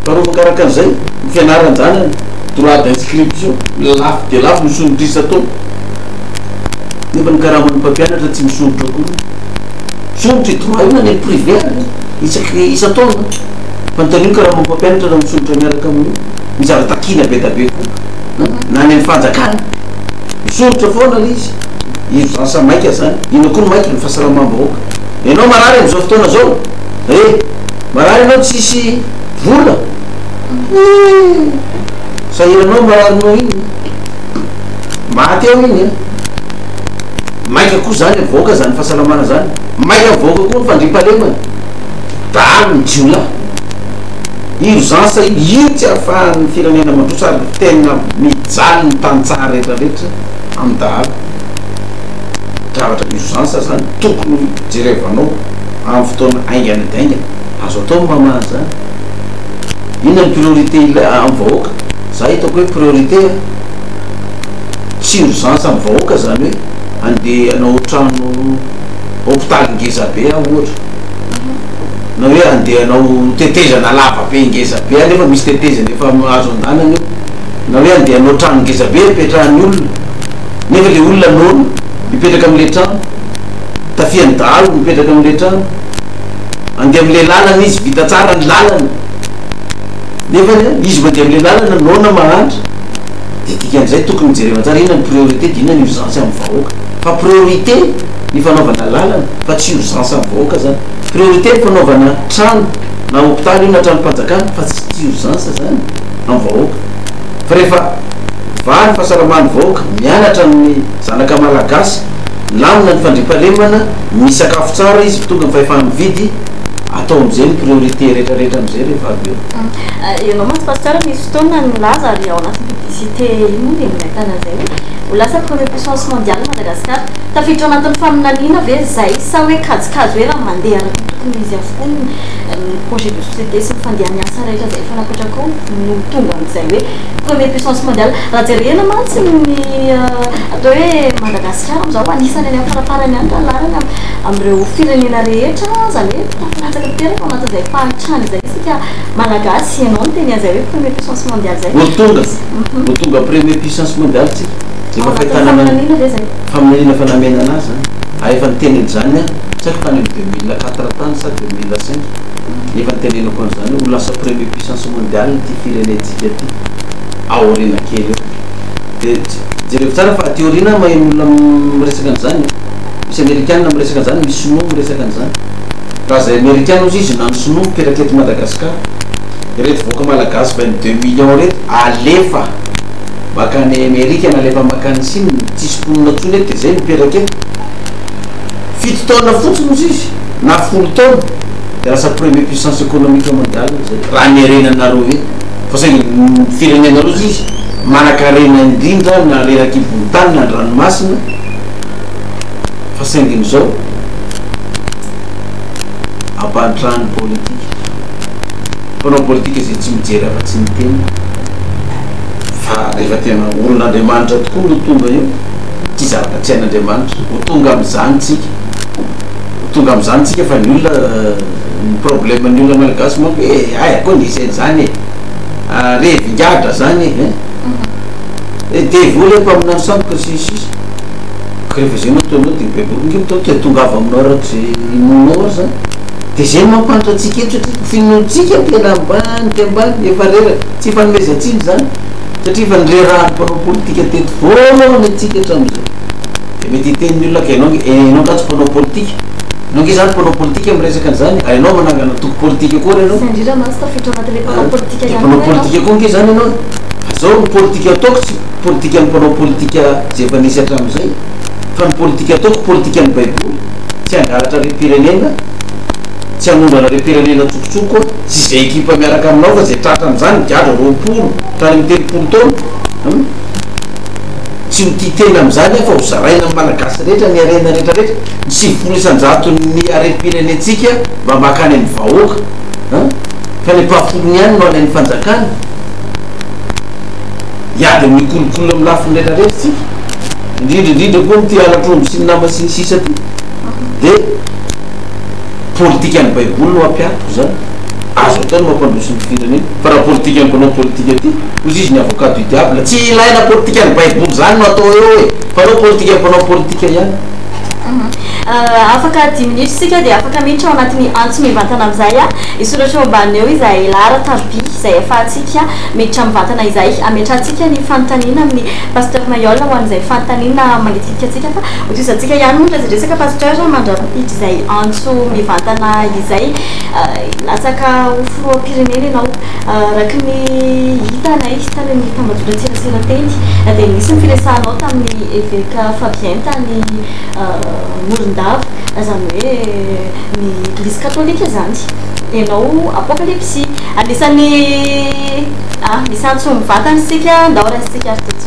S2: fanao makarakany zay ny fianarany zany droit d'inscription lafo dia lafo misonitrisa taona nefa ny karaman'ny mpampianatra tsy misonitra koa sonitra droit io na ny privé isa taona fa nytanio karaman'ny mpampianatra raha misonitra miaraka amin'io ny zavatra takina be da be koa na ny fanjakana misonitra foana le izy urgence maika zany ino koa ny maika ny fahasalamam-bahoaka ianao marary am'izao fotoana zao marary anao tsisy vola sahiranao mararinao iny maty eo iny maika koa zany vahoaka zany fahasalamana zany maika vahoaka koa ny fandrimpalemana dahalo ny jiola urgence io tsy ahafahan'ny firenena mandrosa ary tena mijaly ny tantsara rehetrarehetra amin'ny dahalo zavatra urgence zany tokony jerevanao amin'ny fotoana aingana daingana azo atao mamaha zany inona ny priorité amin'ny vahoaka za hitako hoe priorité tsy urgence amin'ny vahoaka zany hoe andeha anao trano hôpitaly ngeza be ohatra na hoe andehanao tetezana lava be ngeza be nefa misy tetezana efa azo andanany io na hoe andehanao trano ngeza be mipetrahany olona nefa le olona nono mipetraka am'le trano tafiany dalo mipetraka am'le trano andeha am'le lalana izy vita tsara ny lalana nefa izy mandeha am'le lalana nona mahantra de dikan'izay tokony mijerena tsara ina ny priorité dina ny urgence amin'ny vahoaka fa priorité ny fanaovana lalana fa tsy urgence amin'ny vahoaka zany priorité ny fanaovana trano na hôpitaly io na trano-panjakana fa tsy urgence zany amin'ny vahoaka fa rehefa vany fahasalamany vahoaka mianatra amin'ny zanaka malagasy lamina ny fandripalemana misakafo tsara izy tonga mifahefany mividy atao am'izay ny priorité rehetrarehetra am'izay rehefa avy eo
S1: ianao mantsy fa tsara misy fotoana ny laza ary ao anaty publicité ino de minahitana zay ho lasa premier puissance mondiale Madagascar tafiditra anatin'ny faminaniana ve zay sa hoe kajikajy hoe raha mandeha araka tokony izy avokoa ny projet de société sy ny fandehany asa rehetra zay efa napetraka no tonga am'izay hoe premier puissance mondiale raha jerena mantsy ny atao hoe Madagascar am'izao anisany any am'faraparany any rahalarana am'ireo firenena rehetra zany hoe tafiratsaka teraka ao anatin'izay fahitrany zay sika malagasy ianao ny teny an'izay hoe premier puissance mondiale zay
S2: no tonga premier puissance mondiale tsika efa
S1: fahitanana ve zay
S2: faminanina fanamena anazy zany efa niteneny zany a tsaky fa ny 2004 tany sa 2005 efa nitenenako an'izany ho lasa premier puissance mondiale ty firenetsika ty aorina kely eo de jereko tsara fa ty orina mahay olona miresaka an'izany misy amerikanina miresaka an'izany misy sinoa miresaka an'izany raha zay amerikana ozy izy nano sinoa miperaky eto Madagascar reto voaka malagasy 22 millions reto alefa makany Amerika na alefa makany Chine tsisy ponina tsony eto de zay miperaky eto fito taona fotsiny ozy izy na folo taona de lasa premier puissance économique mondiale zay raha nierenanareo e fa saingy firenenareo ozy izy manakarena indrindra na reraky bolotany na ranomasina fa saingin'izao ampahantrahany politique mpanao politique zay tsy mijery afa-tsy miteny fa rehefa tena olon'Andriamanitra tokoa no tonga io ty zavatra tsy ain'Andriamanitra ho tonga am'izany tsika ho tonga am'izany tsika fa ny olona ny problème ny olona malagasy manko hoe ay akoa nisy zany revingadra zany e devoly empaminano samboka sisisy ka rehefa zay matoanao de beboronkito te tongava aminao araka zay inonao ary zany de zay mampanitra atsika eto satria finotsika tena ambany te ambany efa rera tsy fanomezantsiny zany satria fa nirerahan'ny mpanao politika teto voalohany atsika hatram'izay de mety hiteniny olona ka enao ka tsy mpanao politika anao nge zany mpanao politika miresaka an'izany ary anao manangana toko politika koa re anao mpanao politika koa nge zany anao zao ny politika ataoko tsy politika ny mpanao politika zay efa nisy hatram'izay fa ny politika ataoko politika ny baiboly tsy angalatra re pirenena tsy anondrana re pirenena tsokotsoko sy zay ekipa miaraka aminao fa zay tratra am'izany diadra roapolo trany amy telopolo taona tsy ho titena am'izany fa ho zaraina amy malagasy rehetra ny arena rehetrarehetra ny sivifolo isanjato ny arem-pirenetsika mba makany amy vahoaka fa ny mpafolony ihany no alain'ny fanjakana iady amin'ny kolokolo amy lafiny rehetrarehetra tsika indrindraindrindra koa ny ty alatromby sy ny nama sy ny sisa ty de politika ny baiboly no ampiatoko zany azo ataony mampandroso ny firenena fa raha politika ny mpanao politika ty ozy izy ny avocat du diable tsy ilaina politika ny baiboly zany no atao eo e fa nao politika ny mpanao politika ihany
S1: afaka 10 minutes sika de afaka miditra ao anatin'ny antso mivantana am'izay a isoratra eo ambany eo izay lara tarby izay efa atsika miditra mivantana izay ametrahantsika ny fanontaniana amin'ny pasteur Mayol ho an'izay fanontaniana magnetika atsika fa otizatsika ihany moa resaka pasteur mandrapapitra izay antso mivantana izay latsaka firenena ianao raky ny hitanay tany ny tambajora tsirasira teny de nisy ny firesahanao tamin'ny évêque Fabien tany Morondava zany hoe ny église catholique zany ianao apocalypse anisany misy antso mivantana sika ndao rasitsika ary teto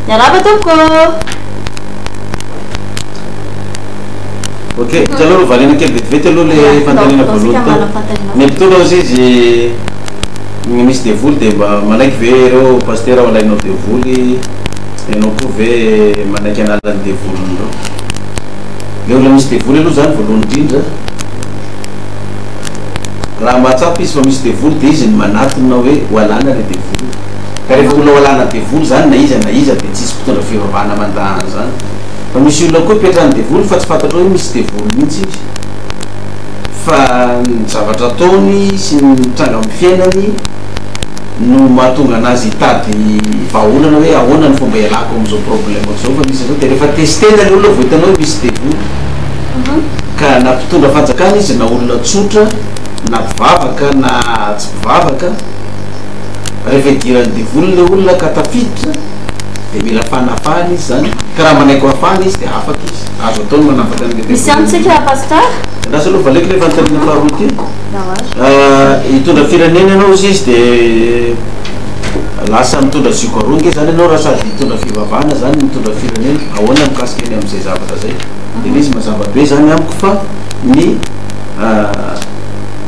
S1: miaraba tompo
S2: ok taloha valena kely vetivety aloha le fantanina voalohany ny mpitondra ozy izy misy devoly de mba manaiky ve ireo pasteur ao alainao devoly ianao koa ve manaiky analany devolindreo le olona misy devoly aloha zany voalohany indrindra raha mahatsapa izy fa misy devoly dia izy ny manatona hoe hoalana le devoly ka rehefa olona hoalana devoly zany na iza dia tsisy mpitondra fivavahana mandahana zany fa misy olona koa ipetrahany devoly fa tsy fantatra hoe misy devoly mihitsy izy fa ny zavatra ataony sy ny mitranga amin'ny fiainany no mahatonga anazy hitady vahaolana hoe ahoana ny fomba ialako amin'izao problème zao fa misy zao dia rehefa testena ny olona vohitanao hoe misy devoly ka na mpitondra fanjakana izy na olona tsotra na mpivavaka na tsy mpivavaka rehefa idirany devoly le olona ka tafiditra dia mila fanafahana izy zany ka raha manaiko hafahana izy dia afaka izy azo ataony manafaka an'le devoly.
S1: Misy amintsika pasteur
S2: lasa aloha valeko rehefa nitarina faharoa ty hitondra firenena ianao izy dia lasa mitondra ziokaronge zany ianao raha sady hitondra fivavahana zany mitondra firenena ahoana mikasika eny amin'izay zavatra zay dia izy mazava be zany amiko fa ny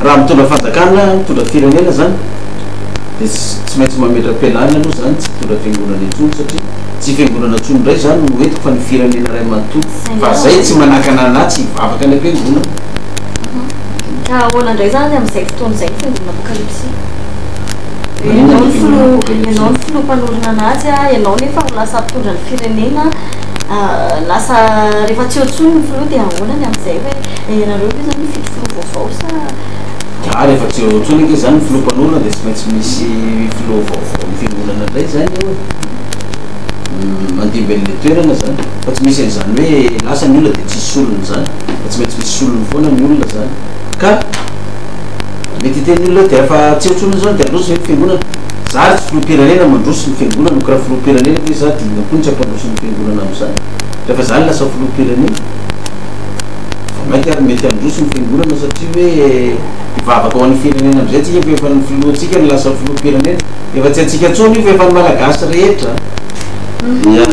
S2: raha mitondra fanjakana mitondra firenena zany dia tsy maintsy mametra-pialana aloha zany tsy mitondra fiangonana intsony satria tsy fiangonana ntsony indray zany no entiko fa ny firenena ray manontolo fa zay tsy manakana anahy tsy hivavaka ny ampiangonana.
S1: Ka ahoana indray zany amin'izay fotoana izay fiangonana apokalypsy ianao ny filompanorina anazy ianao nefa ho lasa mpitondra ny firenena lasa rehefa tsy otsony ny filoha dia ahoana ny amin'izay hoe ianareo io zany fito filoha vaovao sa
S2: rehefa tsy otsony ke zany filompanorina dia tsy maintsy misy filoha vaovao ny fiangonana indray zany eo mandimby an'le toerana zany fa tsy misy an'izany hoe lasa ny olona dia tsisy solony zany fa tsy maintsy misy solony foana ny olona zany ka mety hiteny olona dia efa tsy otsony zany dia androso hoe fiangonana za tsy filoha-pirenena mandroso ny fiangonana no karaha filoha-pirenena ty za dinga koa ny tsy ampandroso ny fiangonana amin'izany rehefa zany lasa filoha-pirenena fa mainty ary mety androso ny fiangonana satria hoe hivavaka ho an'ny firenena am'izay tsika fa efa ny filohantsika ny lasa filoha-pirenena efa tsy antsika ntsony io fa efa ny malagasy rehetra ia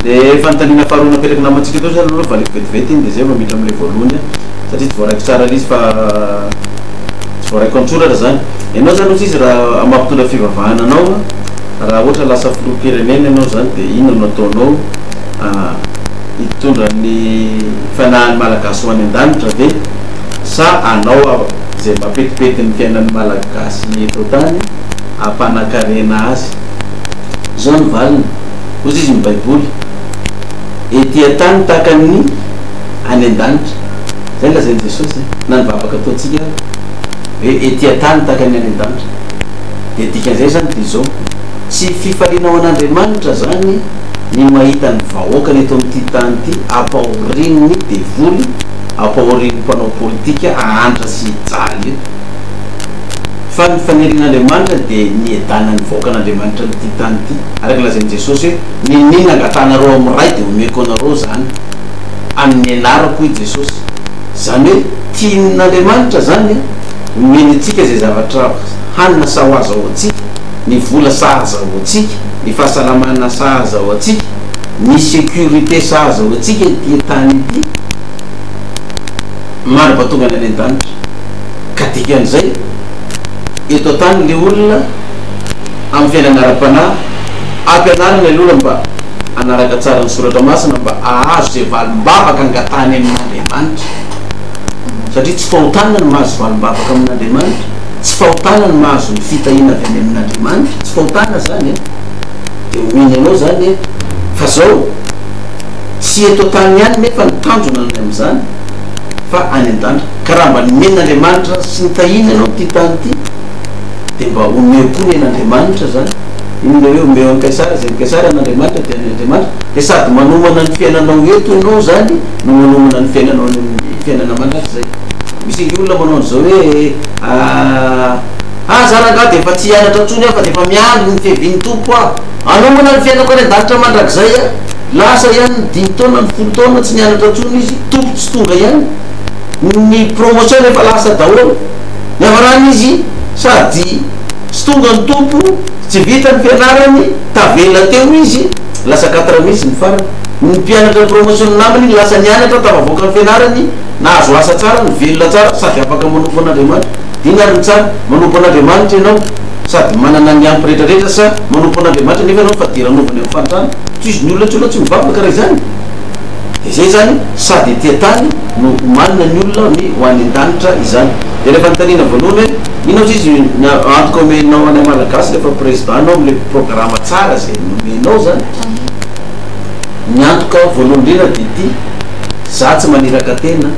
S2: dia efa nitaniana faharoa napetraka namantsika tao zany aloha valeko vetivety iny dia zay mamidra amin'ilay voalohany satria tsy voaraiko tsara l'izy fa tsy voaraiko antsoratra zany ianao zany ozy izy raha mampitondra fivavahana anao raha ohatra lasa filoha-pirenena ianao zany dia ino no ataonao hitondra ny fianahan'ny malagasy ho any an-danitra ve sa anao zay mapetipety ny fiainan'ny malagasy eto tany ampanakarena azy zao ny valina ozy izy ny baiboly ety an-tany tahaka ny any an-danitra zay lazain'i jesosy na ny vavaka ataontsika hoe ety an-tany tahaka ny any an-danitra dia dikan'izay zany dia zao tsy fifaliana ao an'Andriamanitra zany ny mahita ny vahoaka eto amin'ity tany ity ampahorininy devoly ampahorin'ny mpanao politika ahantra sy hijaly fa ny fanerin'Andriamanitra dia ny edanany vahoaka an'Andriamanitra n'ity tany ity araka lazain'i jesosy hoe ninina angatanareo amin'ny ray dia omeko anareo zany amin'ny anarako i jesosy zany hoe tian'Andriamanitra zany omeny atsika zay zavatra hanina sahoaza ao atsika ny vola sahaza ao atsika ny fahasalamana sahaza ao atsika ny sécurité sahaza ao atsika ity tany ity maro mba tonga ny any an-danitra ka dikan'izay eto tany le olona amin'ny fiainana ara-panahy ampianarana le olona mba anaraka tsara ny soratra masina mba ahazo zay valim-bavaka angatany amin'Andriamanitra satria tsy fahotana ny mahazo valim-bavaka amin'Andriamanitra tsy fahotana ny mahazo ny fitahina avy any amin'Andriamanitra tsy fahotana zany dia omeny anao zany fa zao tsy eto tany ihany nefa ny tanjona ny amin'izany fa any an-danitra ka raha mba nomen'Andriamanitra sy ny tahina anao ty tany ity dia mba omeo koa ny an'Andriamanitra zany iny le hoe omeo any kaisara zay ny kaisara an'Andriamanitra dia any Andriamanitra dia sady manomana ny fiainanao eto ianao zany no manomana ny fiainanao ny fiainana mandraky zay misy olona manao an'izao hoe zarangah dia efa tsy hianatra ntsony aho fa dia efa miandry ny fihevian'ny tompo aho anomana ny fiainako any an-danitra mandrak'izay a lasa ihany ny 10 taona ny 10 taona tsy nianatra ntsony izy tompo tsy tonga ihany ny promotion efa lasa daholo ny avarany izy sady tsy tonga ny tompo tsy vita ny fianarany tavela teo izy lasa 4 misy ny farany ny mpianatra ny promotion namany lasa nianatra tavavoaka ny fianarany nahazo asa tsara ny velona tsara sady afaka manompo an'Andriamanitra dinariny tsara manompo an'Andriamanitra ianao sady manana ny ampy rehetrarehetra sa manompo an'Andriamanitra nefa ianao fa diranovany amin'ny fanontany tsy izy ny olona tsy olona tsy mivavaka raha izany de zay zany sady tia-tany no manina ny olona ny hoan'ny an-danitra izany. De rehefa nytanina voalohany hoe inao izy antoka omenao any malagasy rehefa présidentanao am'le programme tsara zay nomenao zany, ny antoka voalohany indrindra de ty: za tsy maniraka tena,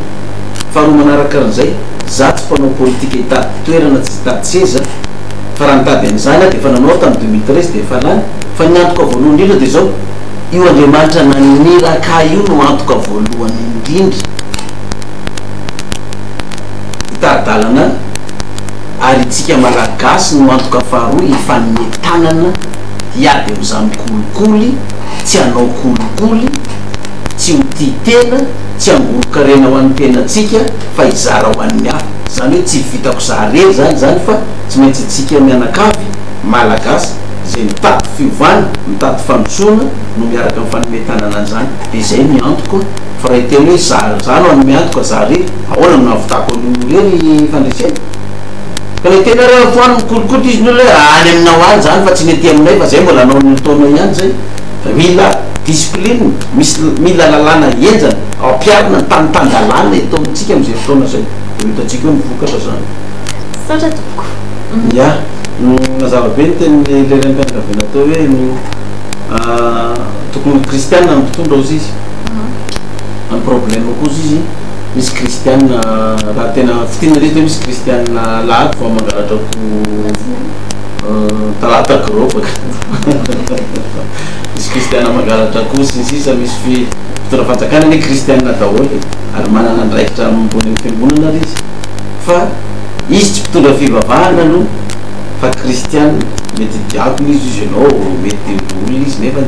S2: faharoa manaraka an'izay za tsy mpanao politika hitady toerana tsy hitady seza, fa raha nitady an'izany de efa nanao tamin'ny 2013 de efa lany. Fa ny antoka voalohany indrindra de zao: io Andriamanitra naniraka io no antoka voalohany indrindra hitady-dalana, ary tsika malagasy no antoka faharoa hifanetanana hiady am'izany kolikoly, tsy hanao kolikoly, tsy ho tia tena, tsy hangorokarena ho an'ny tenatsika fa hizara ho an'ny hafa. Zany hoe tsy vitako zare zany fa tsy maintsy tsika mianakavy malagasy zay mitady fiovana, mitady fanosoana no miaraka amin'ny fanometanana an'izany. De zay miantoka fa raha hiteny hoe zany ho an'ny miantoka zare, ahoana no nahavitako an'ireny fandresena. Ka le tena raha foany mikolikoly izy ny hoe any aminao any zany fa tsy nety aminay, fa zay mbola anao ny taona ihany zay. Fa mila discipline, mila lalàna enjana ampiarina ny tanitandalàna eto amintsika am'izay fotoana zay. De hitantsika hoe mivokatra zany.
S1: Satra tompoko.
S2: Ya, mazava be ny teny leran'ny mpianakaviana atao hoe tokony kristianina mitondra ozy izy. Ny problème koa izy misy kristianina raha tena fitina reto hoe misy kristianina lahady fa mangalatrako talata grobaka misy kristiana mangalatra koa sisa misy fitondra fanjakana ny kristianina daholy ary manana andraikitra ambony fiangonana ary izy, fa izy tsy mpitondra fivavahana no fa kristianina. Mety diakona izy ianao, mety olona izy nefa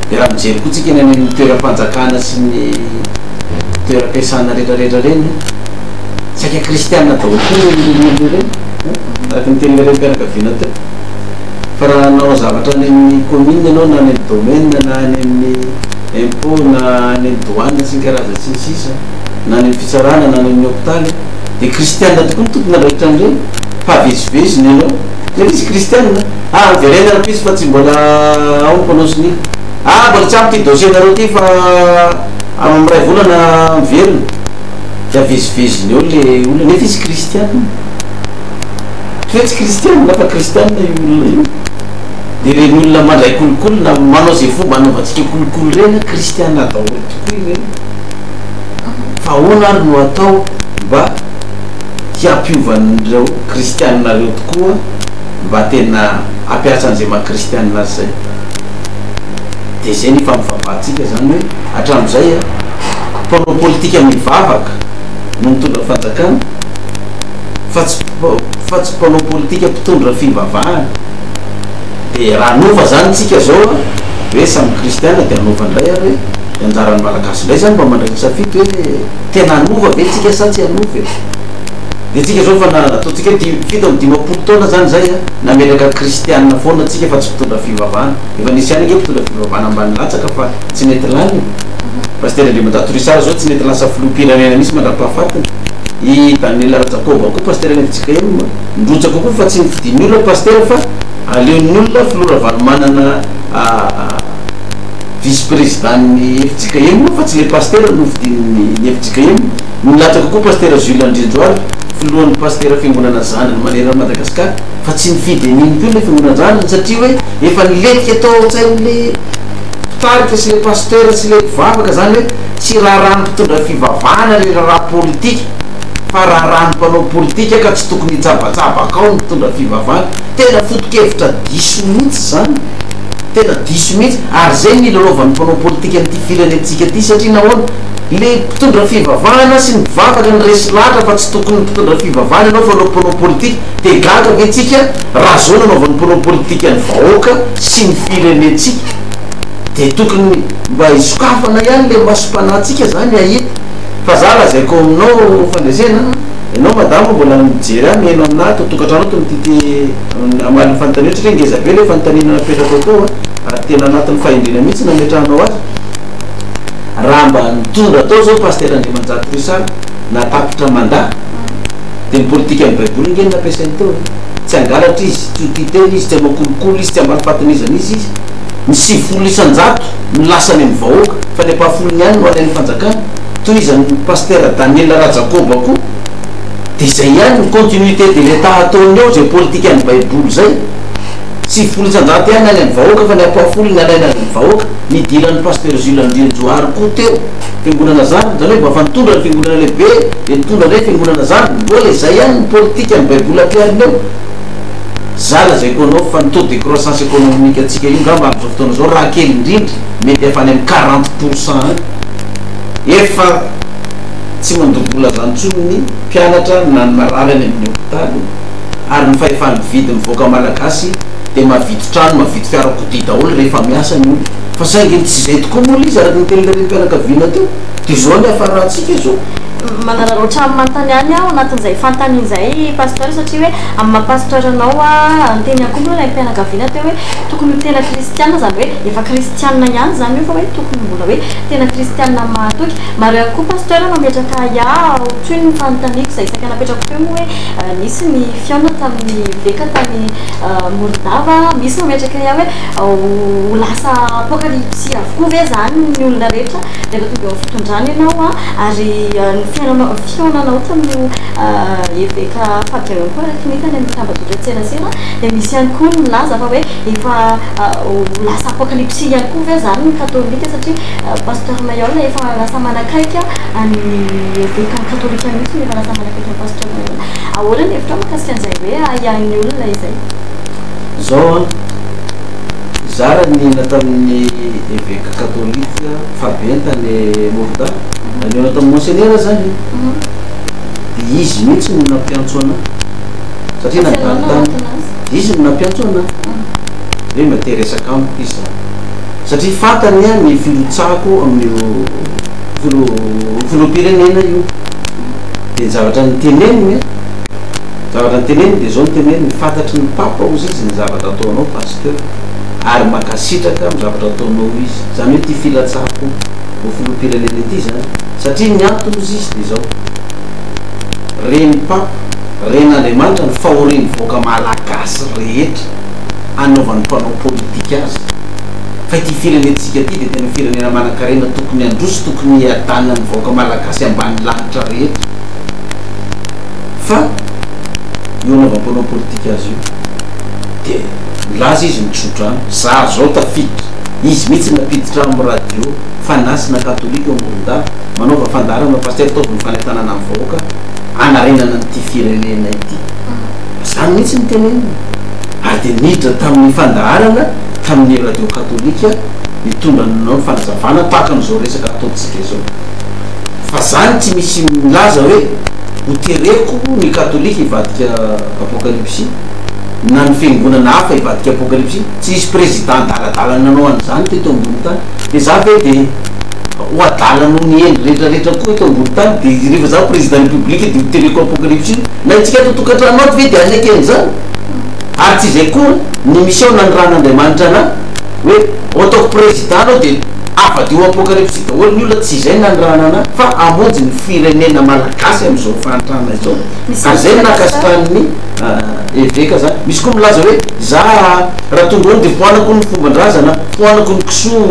S2: de raha mijery koa tsika eny amin'ny toeram-panjakana sy ny toeram-piasana rehetrarehetra reny, tsy aika kristianina daholy koa reny araka ny teny reny mpianakaviana teo. Fa raha nanao zavatra any amin'ny commune ianao na any amin'ny domaine na any amin'ny impôt na any amin'ny douane sy ny karaza sy ny sisa na any amin'ny fitsarana na any amin'ny hôpitaly, de kristianina tokoa mitokona andraikitra an'ireny. Fa veziveziny ianao nefa izy kristianina, verena arapisy fa tsy mbola ao ny mpanao sinina, mbola tsy ampy ty dossier-nareo ty fa amin'ny ray volana miverina, de aveziveziny eo le olona nefa izy kristianina. Hoe tsy kristianina fa kristianina io olona io. De reny olona mandray kolikoly na manao zay fomba anaovantsika kolikoly reny kristianina daholy tokoa ireny. Fa ahoana ary no atao mba hiampiovan'ireo kristianinareo tokoa mba tena ampiasa an'izay maha-kristianina azy zay. De zay ny famivavahantsika zany hoe hatramin'izay mpanao politika mivavaka no mitondra fanjakana fa tsy mpanao politika mpitondra fivavahana. De raha nova zany tsika zao hoe samy kristianina de anova indray ary hoe de anjaran'ny malagasy indray zany mba mandray ny safidy hoe tena anova ve tsika sa tsy anova e. De tsika zao fa ataotsika fito amin'ny 50 taona zany zay nameraka kristianina foana tsika fa tsy mpitondra fivavahana. Efa nisy any ake mpitondra fivavahana ambany latsaka fa tsy nety lany. Pasteur Andriamantatorissara zao tsy nety lasa filoham-pirenena misy mandra-pahafatiny. I Daniel Rajakoba koa pasteur antsika io ndrotsaka koa fa tsy nividiny olona pasteur fa aleon'ny olona filora manana vice président ny efitsika emo fa tsy le pasteur no vidin'ny efitsika emo. Nilatsaka koa pasteur Jules Andrindroary filohan'ny pasteur fiangonana zanany manerana Madagasikara fa tsy nifidy an'iny koa le fiangonana zanany satria hoe efa niletika atao tsain'le mpitarika sy le pasteur sy le mpivavaka zany hoe tsy raha mpitondra fivavahana le raha politika fa raha mpanao politika ka tsy tokony hitsabatsabaka ao mitondra fivavahana. Tena foto-kevitra diso mihitsy zany, tena diso mihitsy. Ary zay nilalaovan'ny mpanao politika n'ity firenentsika ty satria nahoana le mpitondra fivavahana sy ny mivavaka ny resy latra fa tsy tokony mpitondra fivavahana ianao fa mpanao politika. De gaga ve tsika raha zao nanaovan'ny mpanao politika ny vahoaka sy ny firenentsika, de tokony mba hisokafana ihany le masom-panahintsika zany ahita. Fa za lazaiko aminao fandresena, ianao madamo mbola mijery any hainao aminahy totokatrano to mitity amalin'ny fanontaniana satria ngeza be le fanontaniana napetrako atao ary tena anatin'ny fahendrena mihitsy nametrahanao azy. Raha mba nitondra atao zao pasteur Andriamantatorissara natapitra mandat de ny politika amin'ny baiboly ngeny nampiasainy teo, tsy angalatra izy, tsy hotiteny izy, tsy amakolokolo izy, tsy ambalifatinizana izy ny 7 milasany amin'ny vahoaka fa ny ampahafolony ihany no alain'ny fanjakana toy izany paster Daniel Rajakoba koa dia zay ihany ny continuité de l'état ataony eo zay politika any baiboly zay 7 ihany alain'ny vahoaka fa ny ampahafolony alaina ny vahoaka nidiran'ny paster Jules Andrianjoary koa teo fiangonana zany zany hoe mba fa nitondra ny fiangonana lehibe dia nitondra ndray fiangonana zany mbola izay ihany ny politika any baiboly ampiariny eo zala zay koa anao fa nitao décroissance économique atsika io ngamba amin'izao fotoana zao raha kely indrindra mety efa any amin'ny 40% any efa tsy mandobola zany ntsony ny mpianatra na ny marary any amin'ny hôpitaly ary ny fahefany vidy mivoaka malagasy dia mavidy trano mavidy fiarakodia daholo rehefa miasa ny olo fa saingy tsy zay tokoa mola izy araky ny telereny mpianakaviana teo dia zao ny afarahantsika zao
S1: manararoatra manontany ihany aho anatin'izay fantanin'izay pasteur satria hoe amin'ny mapasteur anao anteny akoa moa ilay mpianakaviana teo hoe tokony tena kristiana zany hoe efa kristiana ihany zany hoe fa hoe tokony mbola hoe tena kristiana mahatoky maro ihany koa pasteur mametraka ohatry ny fanontaniako izay isaky napetrako teo moa hoe nisy ny fiona tamin'ny veka tany Moldava misy mametraka ihany hoe ho lasa apokalypsy avokoa ve zany ny olona rehetra rehefa tonga eo fitondrany ianao ary fionanao tamin'io eveka fahagarany koa raha kinitany amin'ny tambadodra tsenasena dia misy ihany koa ny milaza fa hoe efa lasa apokalypsy ihany koa ve zany ny katolika satria pasteur Mayol efa lasa manakaiky any evekany katolika mihitsy efa lasa manakaiky ny pasteur Mayol ahoana ny hevitra mahakasika an'izay hoe ahiahin'ny olona izay
S2: zao zara nina tamin'ny évêque katolika fabentany Mourda anao tamin'ny monseigneur zany dia izy mihitsy no nampiantso ana satria nandalo tany izy no nampiantso ana hoe materesaka amiko izy zany satria fantany a ny filotsako amin'io filoham-pirenena io dia zavatra nyteneniny zavatra nyteneniny dia zao nyteneniny fantatry ny papa ozy izy ny zavatra ataonao pasteur ary makasitraka amin'ny zavatra ataonao izy zany hoe ty filatsako ho filoham-pirenena ity zany satria ny antony izy izy dia zao reny papa ren'Andriamanitra ny fahoreny voaka malagasy rehetra anaovan'ny mpanao politika azy fa ity firenentsika ty dia tena firenena manan-karena tokony androso tokony adanina ny voaka malagasy ambany lanitra rehetra fa io anaovan'ny mpanao politika azy io dia milaza izy mitsotra any za zao tafiditra izy mihitsy napiditra amin'ny radio fanasina katolika eo Mourda manaova fandarana pasteur taovy fanentanana amin'ny vahoaka anarenana nyity firenena ity zany mihitsy ny tenenina ary dia niditra tamin'ny fandaharana tamin'ny radio katolika mitondra nanao ny fanazavana tahaka n'izao resaka ataontsika zao fa zany tsy misy milaza hoe hotereko ny katolika hivadika apokalypsy na ny fiangonana hafa hivadika apokalypsy tsy isy président daladalana anao an'izany teto ambony tany dia za ve dia ho adalano ny endry rehetrarehetra koa eto ambony tany dia rehefa za président république dia hotereko apokalypsy na itsika totokantrano ato ve dia aleken'izany ary tsy izay koa ny mission na ny ran'Andriamanitra ana hoe ataoko président anao dia afadio apokalypsy daholo ny olona tsy izay nandrana ana fa amonjy ny firenena malagasy amin'izao fanitrana izao ka zay nakasitrany évêque zany misy koa milaza hoe za raha tonga ony dia foanako ny fombandrazana foanako ny kisoa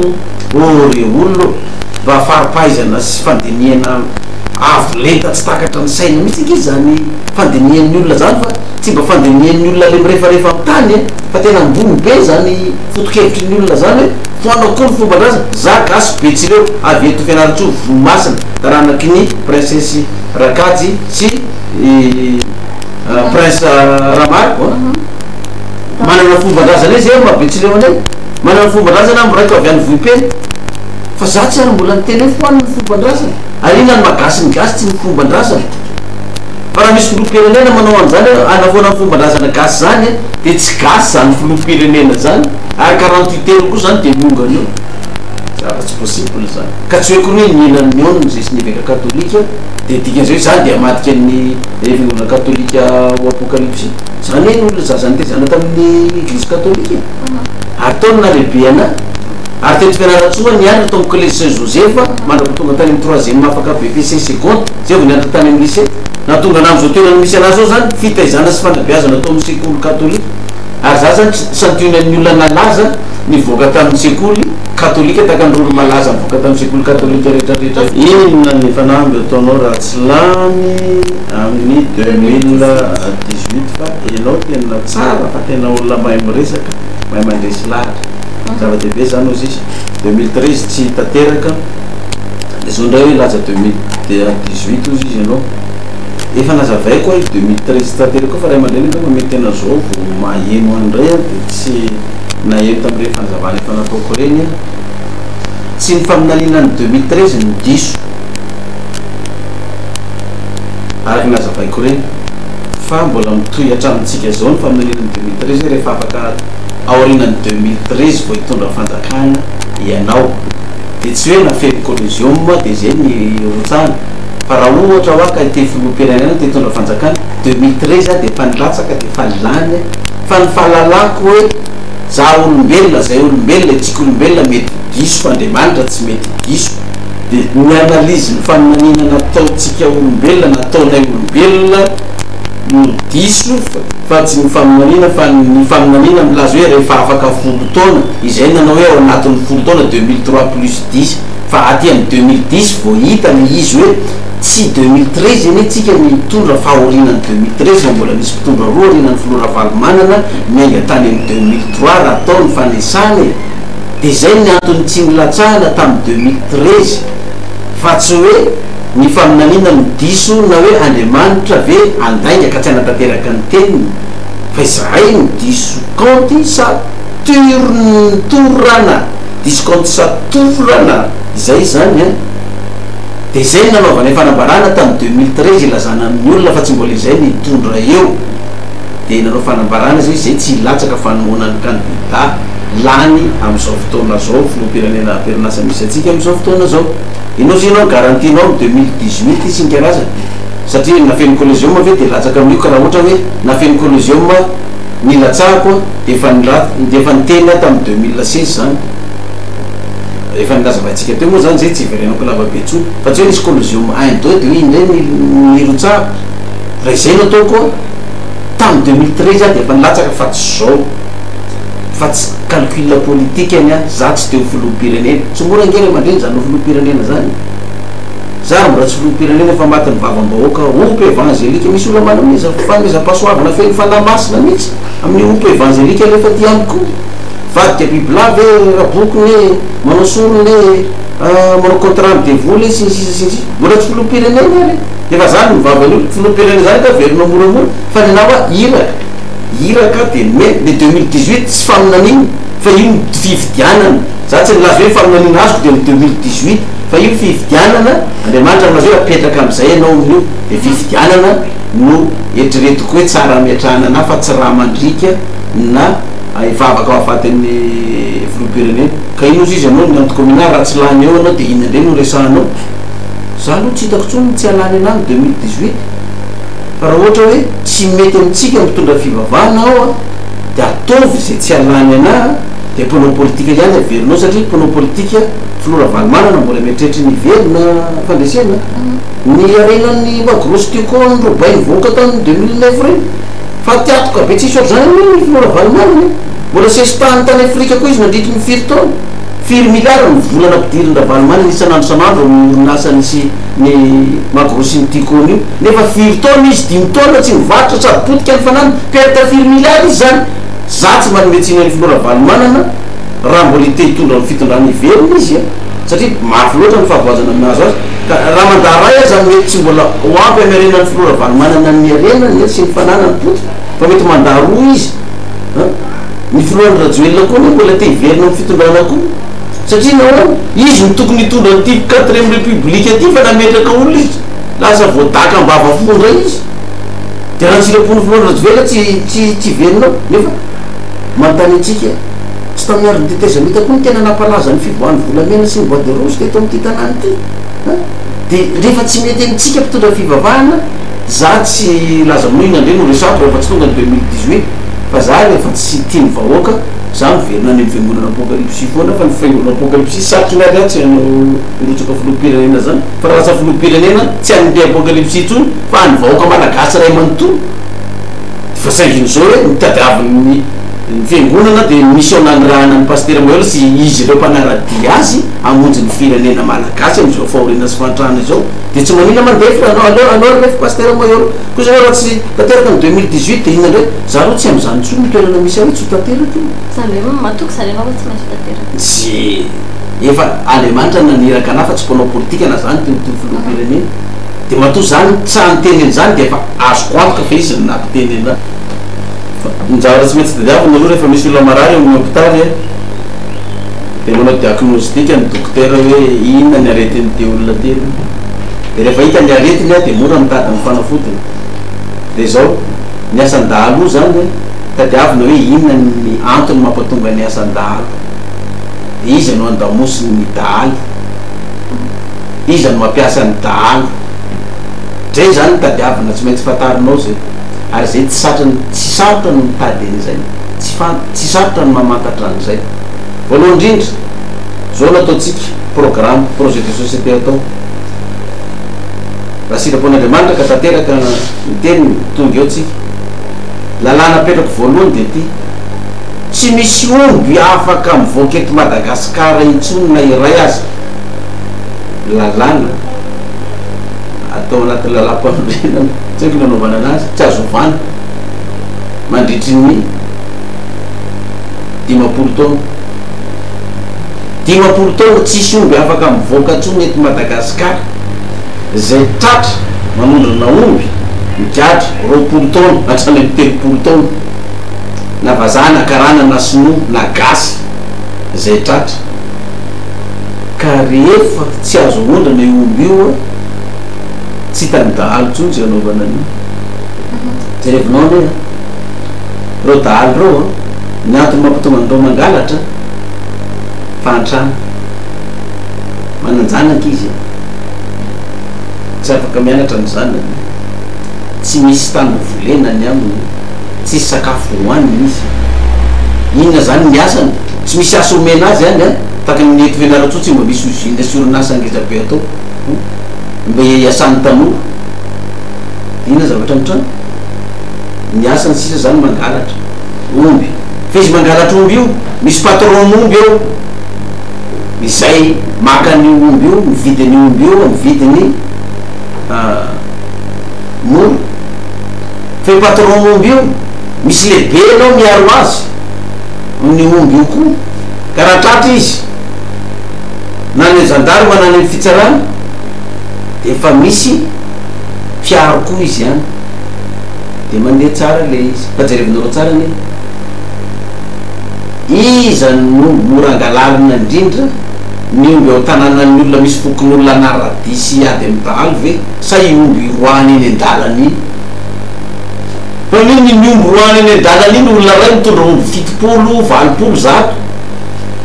S2: ore olona mba faripaizana sy fandiniana avo lenta tsy takatra ny saina mihitsy iky zany fandinian'ny olona zany fa tsy mba fandinian'ny olona le mirefarefa amin'ny tany fa tena ambony be zany fotokevitry ny olona zany hoe foanao koa ny fombandraza za gasy betsireo avy eto fianaratso vomasina taranaky ny princesse Rakajy sy prince Ramar manana fombandrazana izy mabetsireo anay manana fombandrazana miraiko avy any vohipeny fa za tsy ary mbola nyteny hoe foaniny fombandrazana ary ina ny magasy ny gasy tsy ny fombandrazana fa raha misy filoham-pirenena manao an'izany anafoana ny fombandrazana gasy zany dia tsy gasy zany filoham-pirenena zany ary 48 heures koa zany dia miongana eo zava tsy possible zany ka tsy hoe koa hoe nihinany eo zay sy ny évêque katolika dia dikan'izay zany dia amadika ny fiangonana katolika ho apokalypsy zany hoe olona zazany tezana tamin'ny église katolika ary taony na lehibe ana ary teto fianaratsoa nianatra tao amin'ny collège Saint-Joseph mandrako tonga tany amin'ny 3e afaka BPC seconde zay vao nianatra tany amin'ny lycée na tonga na amin'izao toerana misy anazy zao zany fitaizana sy fanabeazana atao amin'ny sekoly katolika ary za zany santionan'ny olona nalaza nivoaka tamin'ny sekoly katolika takandrolo malaza mivoaka tamin'ny sekoly katolika rehetrarehetra. Inona ny fanamby ataonao raha tsy lany amin'ny 2018 fa ianao tena tsara fa tena olona mahay miresaka mahay mandresy lahatra zava-dehibe zany ozy izy 2013 tsy tanteraka zao ndray hoe laza 2018 ozy izy ianao efa nazavay koa 2013 tanteraka fa ray aman-dreny ka mamety tena zao vo maheno andray de tsy naheno tamin'ireny fanazavana efa nataoko reny tsy ny faminanina ny 2013 ny diso araky nazavaiko reny fa mbola mitohy hatramintsika zao ny faminanina ny 2013 rehefa afaka aorinany 2013 vo hitondra fanjakana ianao de tsy hoe nafeny collegium de zay ny rotsana fa raha ohatra hoa ka te filoam-pirenena te hitondra fanjakana 2013 de fa nilatsaka de fa lany fa ny fahalalako hoe za olombelona zay olombelona tsika olombelona mety diso fa Andriamanitra tsy mety diso de ny analyzy ny faminanina nataotsika olombelona nataonay olombelona no diso fa tsy ny faminanina fa ny faminanina milaza hoe rehefa afaka folo taona izay nanao hoe ao anatin'ny folo taona 2003 plus 10 fa aty amin'ny 2010 vo hita ny izy hoe tsy 2013 eny tsika mitondra fahorinany 2013 fa mbola misy mpitondra roa orinany filora valomanana miainga tany amin'ny 2003 raha atao ny fanesany de zay ny antony tsy nilatsahana tamin'ny 2013 fa tsy hoe ny faminanina ny diso na hoe Andriamanitra ve andainga ka tsy anatanteraka ny teniny fa izahay ny diso kanty saturana disconte saturana izay zany de zay nanaovana fanambarana tamin'ny 2013 ilazana amin'ny olona fa tsy mbola izay nitondra eo de nanao fanambarana zay zay tsy ilatsaka fanomona ny candidat lany amin'izao fotoana zao filoham-pirenena perinasa misy atsika amin'izao fotoana zao inao zy ianao garantinao 2018 isinkarazana satria nafeny collegium ve de latsaka amin'io ka raha ohatra hoe nafeny collegium nilatsahako defa niteny tamin'ny 2016 zany efa nilazavaitsika teo moa zany zay tsy iverenako lavabe tsony fa tsy hoe nisy collegium 1 2 de indray nirotsahako raha izay nataoko tamin'ny 2013 de efa nilatsaka fa tsy zao fa tsy calcul politique any za tsy teo filoham-pirenena tsy mora ngely aman-dreny zany no filoham-pirenena zany za mbola tsy filoham-pirenena fa matin'ny vavam-bahoaka ompe evangelika misy olona manao fameza-pasoavana feny fanamasina mihitsy amin'ny ompe evangelika lefa ty amiko vadika bibilave rabokony manao sorony manao contrat de voly sisisisisy mbola tsy filoham-pirenena ary efa zany mivavany olo filoham-pirenena zany ka verina moramora fa ninawa iraka de me de 2018 tsy faminaniny fa io fividianana za tsy nilaza hoe faminanina azoko de ny 2018 fa io fividianana Andriamanitra milaza hoe apetraka amin'izay ianao amin'io de fividianana no eritreretiko hoe tsara miatrahana ana fa tsy raha mandrika na ivavaka ao afatin'ny filoham-pirenena ka ino izy ianao ny antokomina raha tsy lany eo anao de ina ndray no resahanao za aloha tsy hitako tsony tsy alany ana 2018 fa raha ohatra hoe tsy mety amitsika mitondra fivavahana ao de ataovy zay tsy alany ana de mpanao politika ihany averinao satria mpanao politika filora valomanana mbola mieritreritra ny verina fandresena ny arenan'ny magrosy teo koa nyrobay nivoaka tamin'ny 2009 reny fa tiatoka be tsisy oatra zany ny filora valomanana mbola sesy tany tany Afrika koa izy nandritry ny firy taona 4 milliard ny volana ampidirindra valomanana isanandro sanandro orinasany sy ny magrosy ny tikony io nefa 4 taona izy 5 taona tsy nivarotra sady potika ny fanana perte 4 milliard izy zany za tsy manometsina ny filora valomanana raha mbola te hitondra ny fitondrany iverina izy satria mafy loatra ny fahavoazana aminazy azy ka raha mandaray azy mety tsy mbola oampy amiarenany filora valomanana ny arenany sy ny fananany potika fa mety mandaroa izy ny filohan'ny rajoelona koa mbola te hiverina ny fitondrana koa satria nao izy ny tokony hitondra nyty 4e république aty fa nametraka olona izy lasa voadaka mbava fondra izy de raha ntsirapony filohan'ny rajoelona tsy verinao nefa manontany atsika tsy tamin'ny ary nytetezamita koa ny tena nampalaza ny fivoahany volamena sy ny bois de rose teto amin'ity tanàny ity de rehefa tsy mety amitsika mpitondra fivavahana za tsy laza moina ndray no resako rehefa tsy tonga ny 2018 fa za rehefa tsy tiany vahoaka za miverina ny fiangonana apocalypse foana fa ny fiangonana apocalypse sarotra ny ary tsy hanao irotsaka filoham-pirenena zany fa raha lasa filoham-pirenena tsy han'le apocalypse itsony fa ny vahoaka malagasy ray manontolo fa sainginy zao hoe mitadiavin'ny ny fiangonana dia missionanyrahana ny pasteur Mahery sy izy ireo mpanaradia azy amonjy ny firenena malagasy am'izao fahoriana sy fantrana izao dia tsy manina mandefa anao refa pasteur Mahery koa zany raha tsy tanteraka ny 2018 dia inona ndray za ro tsy am'izany tso ny toerana misy aho tsy ho tanteraka
S1: zany hoe matoky zany anao fa tsy maintsy tanteraka
S2: tsy efa Andriamanitra naniraka anahy fa tsy mpanao politika na zany teo filoham-pirenena dia matoa zany tsy anyteneny zany dia efa azoko antoka fa izy nampitenena njara tsy maintsy tadiavina aloha rehefa misy olona marary amin'ny hôpitaly dia manao diagnostika ny dokotera hoe inona ny aretiny te olona telo dia rehefa hita ny aretiny dia mora mitady ny fanafotiny dia zao ny asan-dahalo zany tadiavina hoe inona ny antony mampatonga ny asan-dahalo dia izy no andamosiny ny dahaly izy no mampiasa ny dahaly zay zany tadiavina tsy maintsy fatarinao zay ary zay tsy sarotra no mitady an'izay tsy sarotra no mamantatra an'izay voalohany indrindra zao nataontsika programme projet de société atao raha sitrapon'Andriamanitra ka tanteraka ny teniny tonga eo tsika lalàna apetrako voalohany dia ty tsy misy omby afaka mivoaka eto Madagasikara intsony na iray azy lalàna atao anaty lalam-pamorenana tsy haiko nanaovana anazy tsy azo ovana mandritry ny 10 taona 10 taona tsisy omby afaka mivoaka ntsony eto Madagasikara zay tratra manondrana omby migadra 20 taona hatrany 30 taona na vazaha na karana na sinoa na gasy zay tratra ka rehefa tsy azo ondrana io omby io tsy hitany dahalo ntsony zay anaovana anio jerevinao ne reo dahalo reo ny antony mampatonga andreo mangalatra fantrana mananjanaka izy tsy afaka mianatra ny zanany tsy misy tany volenany aminy tsisy sakafo hoaniny izy inona zany ny asany tsy misy asa omena azy any taka ny eto venaratsotsy mba misy usine sy orinasa ngezabe atao mba iasan'ny tanora inona zavatra mitrano ny asany sisa zany mangalatra omby fa izy mangalatra omby io misy patron omby eo izay maka ny omby io mividiny omby io mividiny mora fa patron omby io misy lehibe anao miaro azy ny omby io koa ka raha tratra izy na ny zandary manana ny fitsarana dia efa misy fiaro koa izy any dia mandeha tsara le izy fa jerevinareo tsara ne iza no mora angalarina indrindra ny omby ao tanànan'ny olona misy fokon'olona naradisy ady amin'ny dahalo ve sa omby roany eny an-dalana iny fa niny ny omby roany eny an-dalana iny olona ray mitondra omby 70-80 zato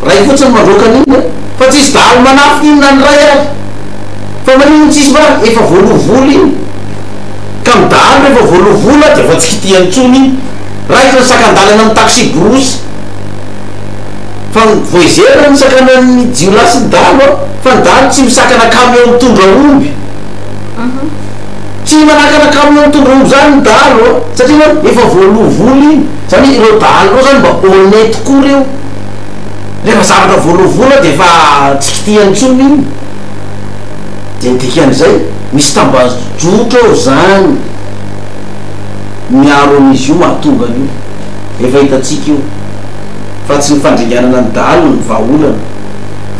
S2: ray fotsiny mandroaka an'iny fa tsisy dahalo manafy inona ny ray ary fa manino tsisy mba efa voalovola iny ka midahalo rehefa voalovola dia efa tsy kitiany tsony iny raika ny sakan-dalana amin'ny taxi brosy fa voizera misakana ny jiolasy ny dahalo fa ny dahalo tsy misakana camion mitondra omby tsy manakana camion mitondra omby zany ny dahalo satria efa voalovola iny zany ireo dahalo reo zany mba honnête tokoa reo rehefa zavatra voalovola dia efa tsy kitiany tsony iny dia dikan'izay misy tambazotra ao zany miaro an'izy io mahatonga an'io efa hitatsika io fa tsy ny fandringanana ny dahalo ny vahaolana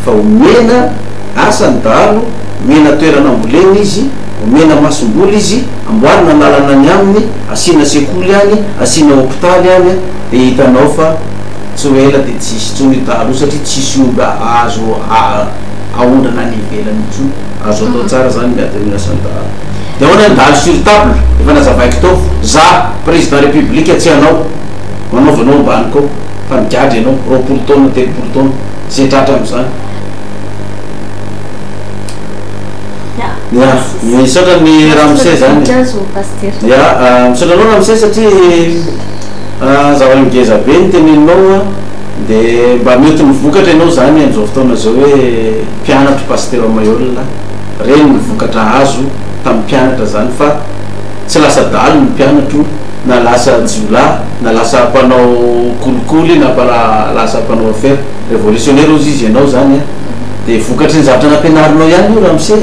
S2: fa omena asa ny dahalo omena toerana ambolena izy omena masomboly izy amboarina lalana ny aminy asiana sekoly any asiana hôpitaly any dia hitanao fa tsy ho ela dia tsisy tsony dahalo satria tsisy omby azo aondrana ny ivelany tsony azo atao tsara zany miadan'ny asan'ny dahalo dia ahoana ny dahalo sur table efa nazavaiko tao za président république tsy anao manaovanao ambany kao fa migadry ianao 20 taona 30 taona zay tratra am'izany misaotra ny Ramsey zany misaotra anao Ramsey satria zava-ngeza be ny teneninao dia mba mety mivokatra ianao zany am'izao fotoana zao hoe mpianatra pasteur Mahery reny mivokatra azo tamin'ny mpianatra zany fa tsy lasa dahalo ny mpianatro na lasa jula na lasa mpanao kolikoly na lasa mpanao affaire révolutionnaire ozy izy ianao zany dia vokatry ny zavatra nampianarinao ihany io raha mise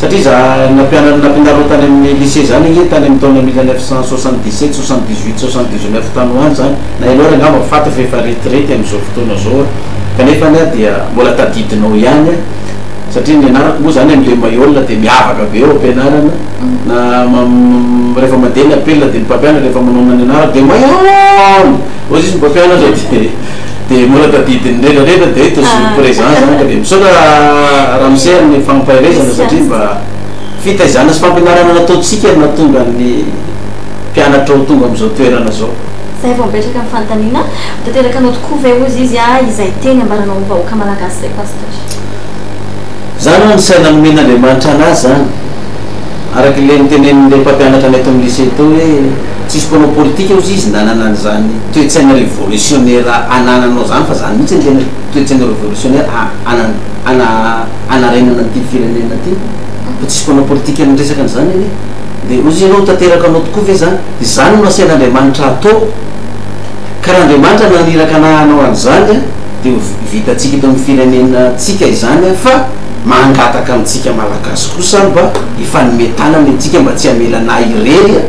S2: satria za nampianarinao tany amin'ny lycée zany igny tany amin'ny taona 1977 78 79 tany hoany zany na ianao raha ngamba fata fa efa retraite amin'izao fotoana zao kanefa ny dia mbola tadidinao ihany satria ny anarako moa zany am'le maiola dia miavaka be eo ampianarana na rehefa mandeha ny apelina dia ny mpampianatra rehefa manao ny anarako dia maiola ozy izy mpampianatra dia mbola tadidiny rehetrarehetra dia hito présence zany ka dia misaotra raha misy ny fanampaherezana satria mba fitaizana sy fampianarana nataotsika natonga ny mpianatra ho tonga amin'izao toerana zao
S1: zay vao mipetraka amin'ny fanontaniana tanteraka anao tokoa ve ozy izy izay teny ambaranao vahoaka malagasy zay pasteur
S2: zany hoe ny saina nomen'Andriamanitra anazy zany araky le nitenen'le mpampianatra ny eto amin'ny lycée tao hoe tsisy mpanao politika ozy izy nanana an'izany toetsaina révolutionnaire anananao zany fa zany mihitsy ny tena toetsaina révolutionnaire anarenana an'ity firenena ty fa tsisy mpanao politika nyresaka an'izany anie dia ozy ianao tanteraka anao tokoa ve zany dia zany no asain'Andriamanitra atao ka raha Andriamanitra naniraka anao an'izany dia vitatsika eto amin'ny firenena tsika izany fa mangataka amintsika malagasy kosa mba ifanometana amintsika mba tsy hamelana irery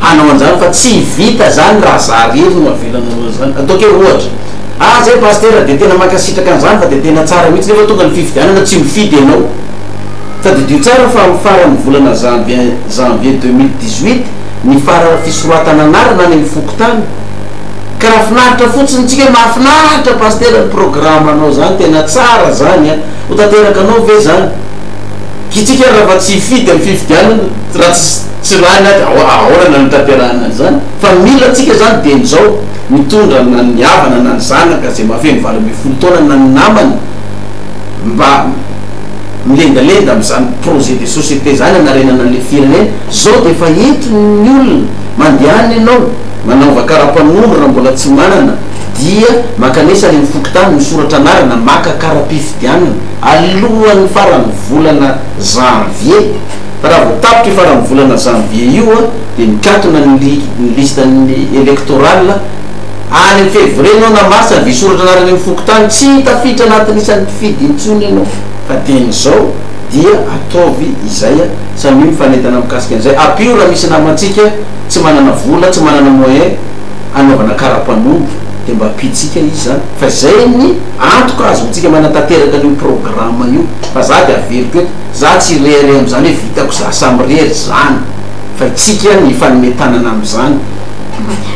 S2: hanao an'izany fa tsy vita zany raha za rery no avelanao zany ataoko hoe ohatra zay pasteur dia tena mankasitraka an'izany fa dia tena tsara mihitsy nefa tonga ny fifidianana tsy mifidy ianao fa didio tsara fa mifarany volana janvier 2018 ny fara fisoratana anarana ny fokotany ka raha finaritra fotsiny tsika mahafinaritra pasteur ny programme anao zany tena tsara zany ho tanteraka anao ve zany kitsika raha fa tsy fidy amin'ny fifidianana raha tsy rany ahorana ny tanterahana zany fa mila tsika zany dia nizao mitondra na ny havana na ny zanaka zay mafeny 20 taona na ny namany mba milengalenda amin'izany projet de société zany anarenana an'le firenena zao dia efa entony olona mandehany ianao manaova karampanomro raha mbola tsy manana dia makanesa ny mifokotany misoratra anarana maka karapifidianana alohan'ny farany volana janvier fa raha vao tapitra farany volana janvier io dia mikatona ny listen'ny électoral any amin'ny février anao na mars avy isoratra anarana mifokotany tsy tafiditra anatin'ny isan'ny fidy intsony ianao fa ten'izao dia ataovy izay samy mifanentana mikasika an'izay apio raha misy namantsika tsy manana vola tsy manana moyen anaovana karampanombo dia mba apitsika izy zany fa zay ny antoka azontsika manatanteraka an'io programme io fa za dia aveliko eto za tsy rery amin'izany hoe vitako za samyrery zany fa itsika ny fanometanana amin'izany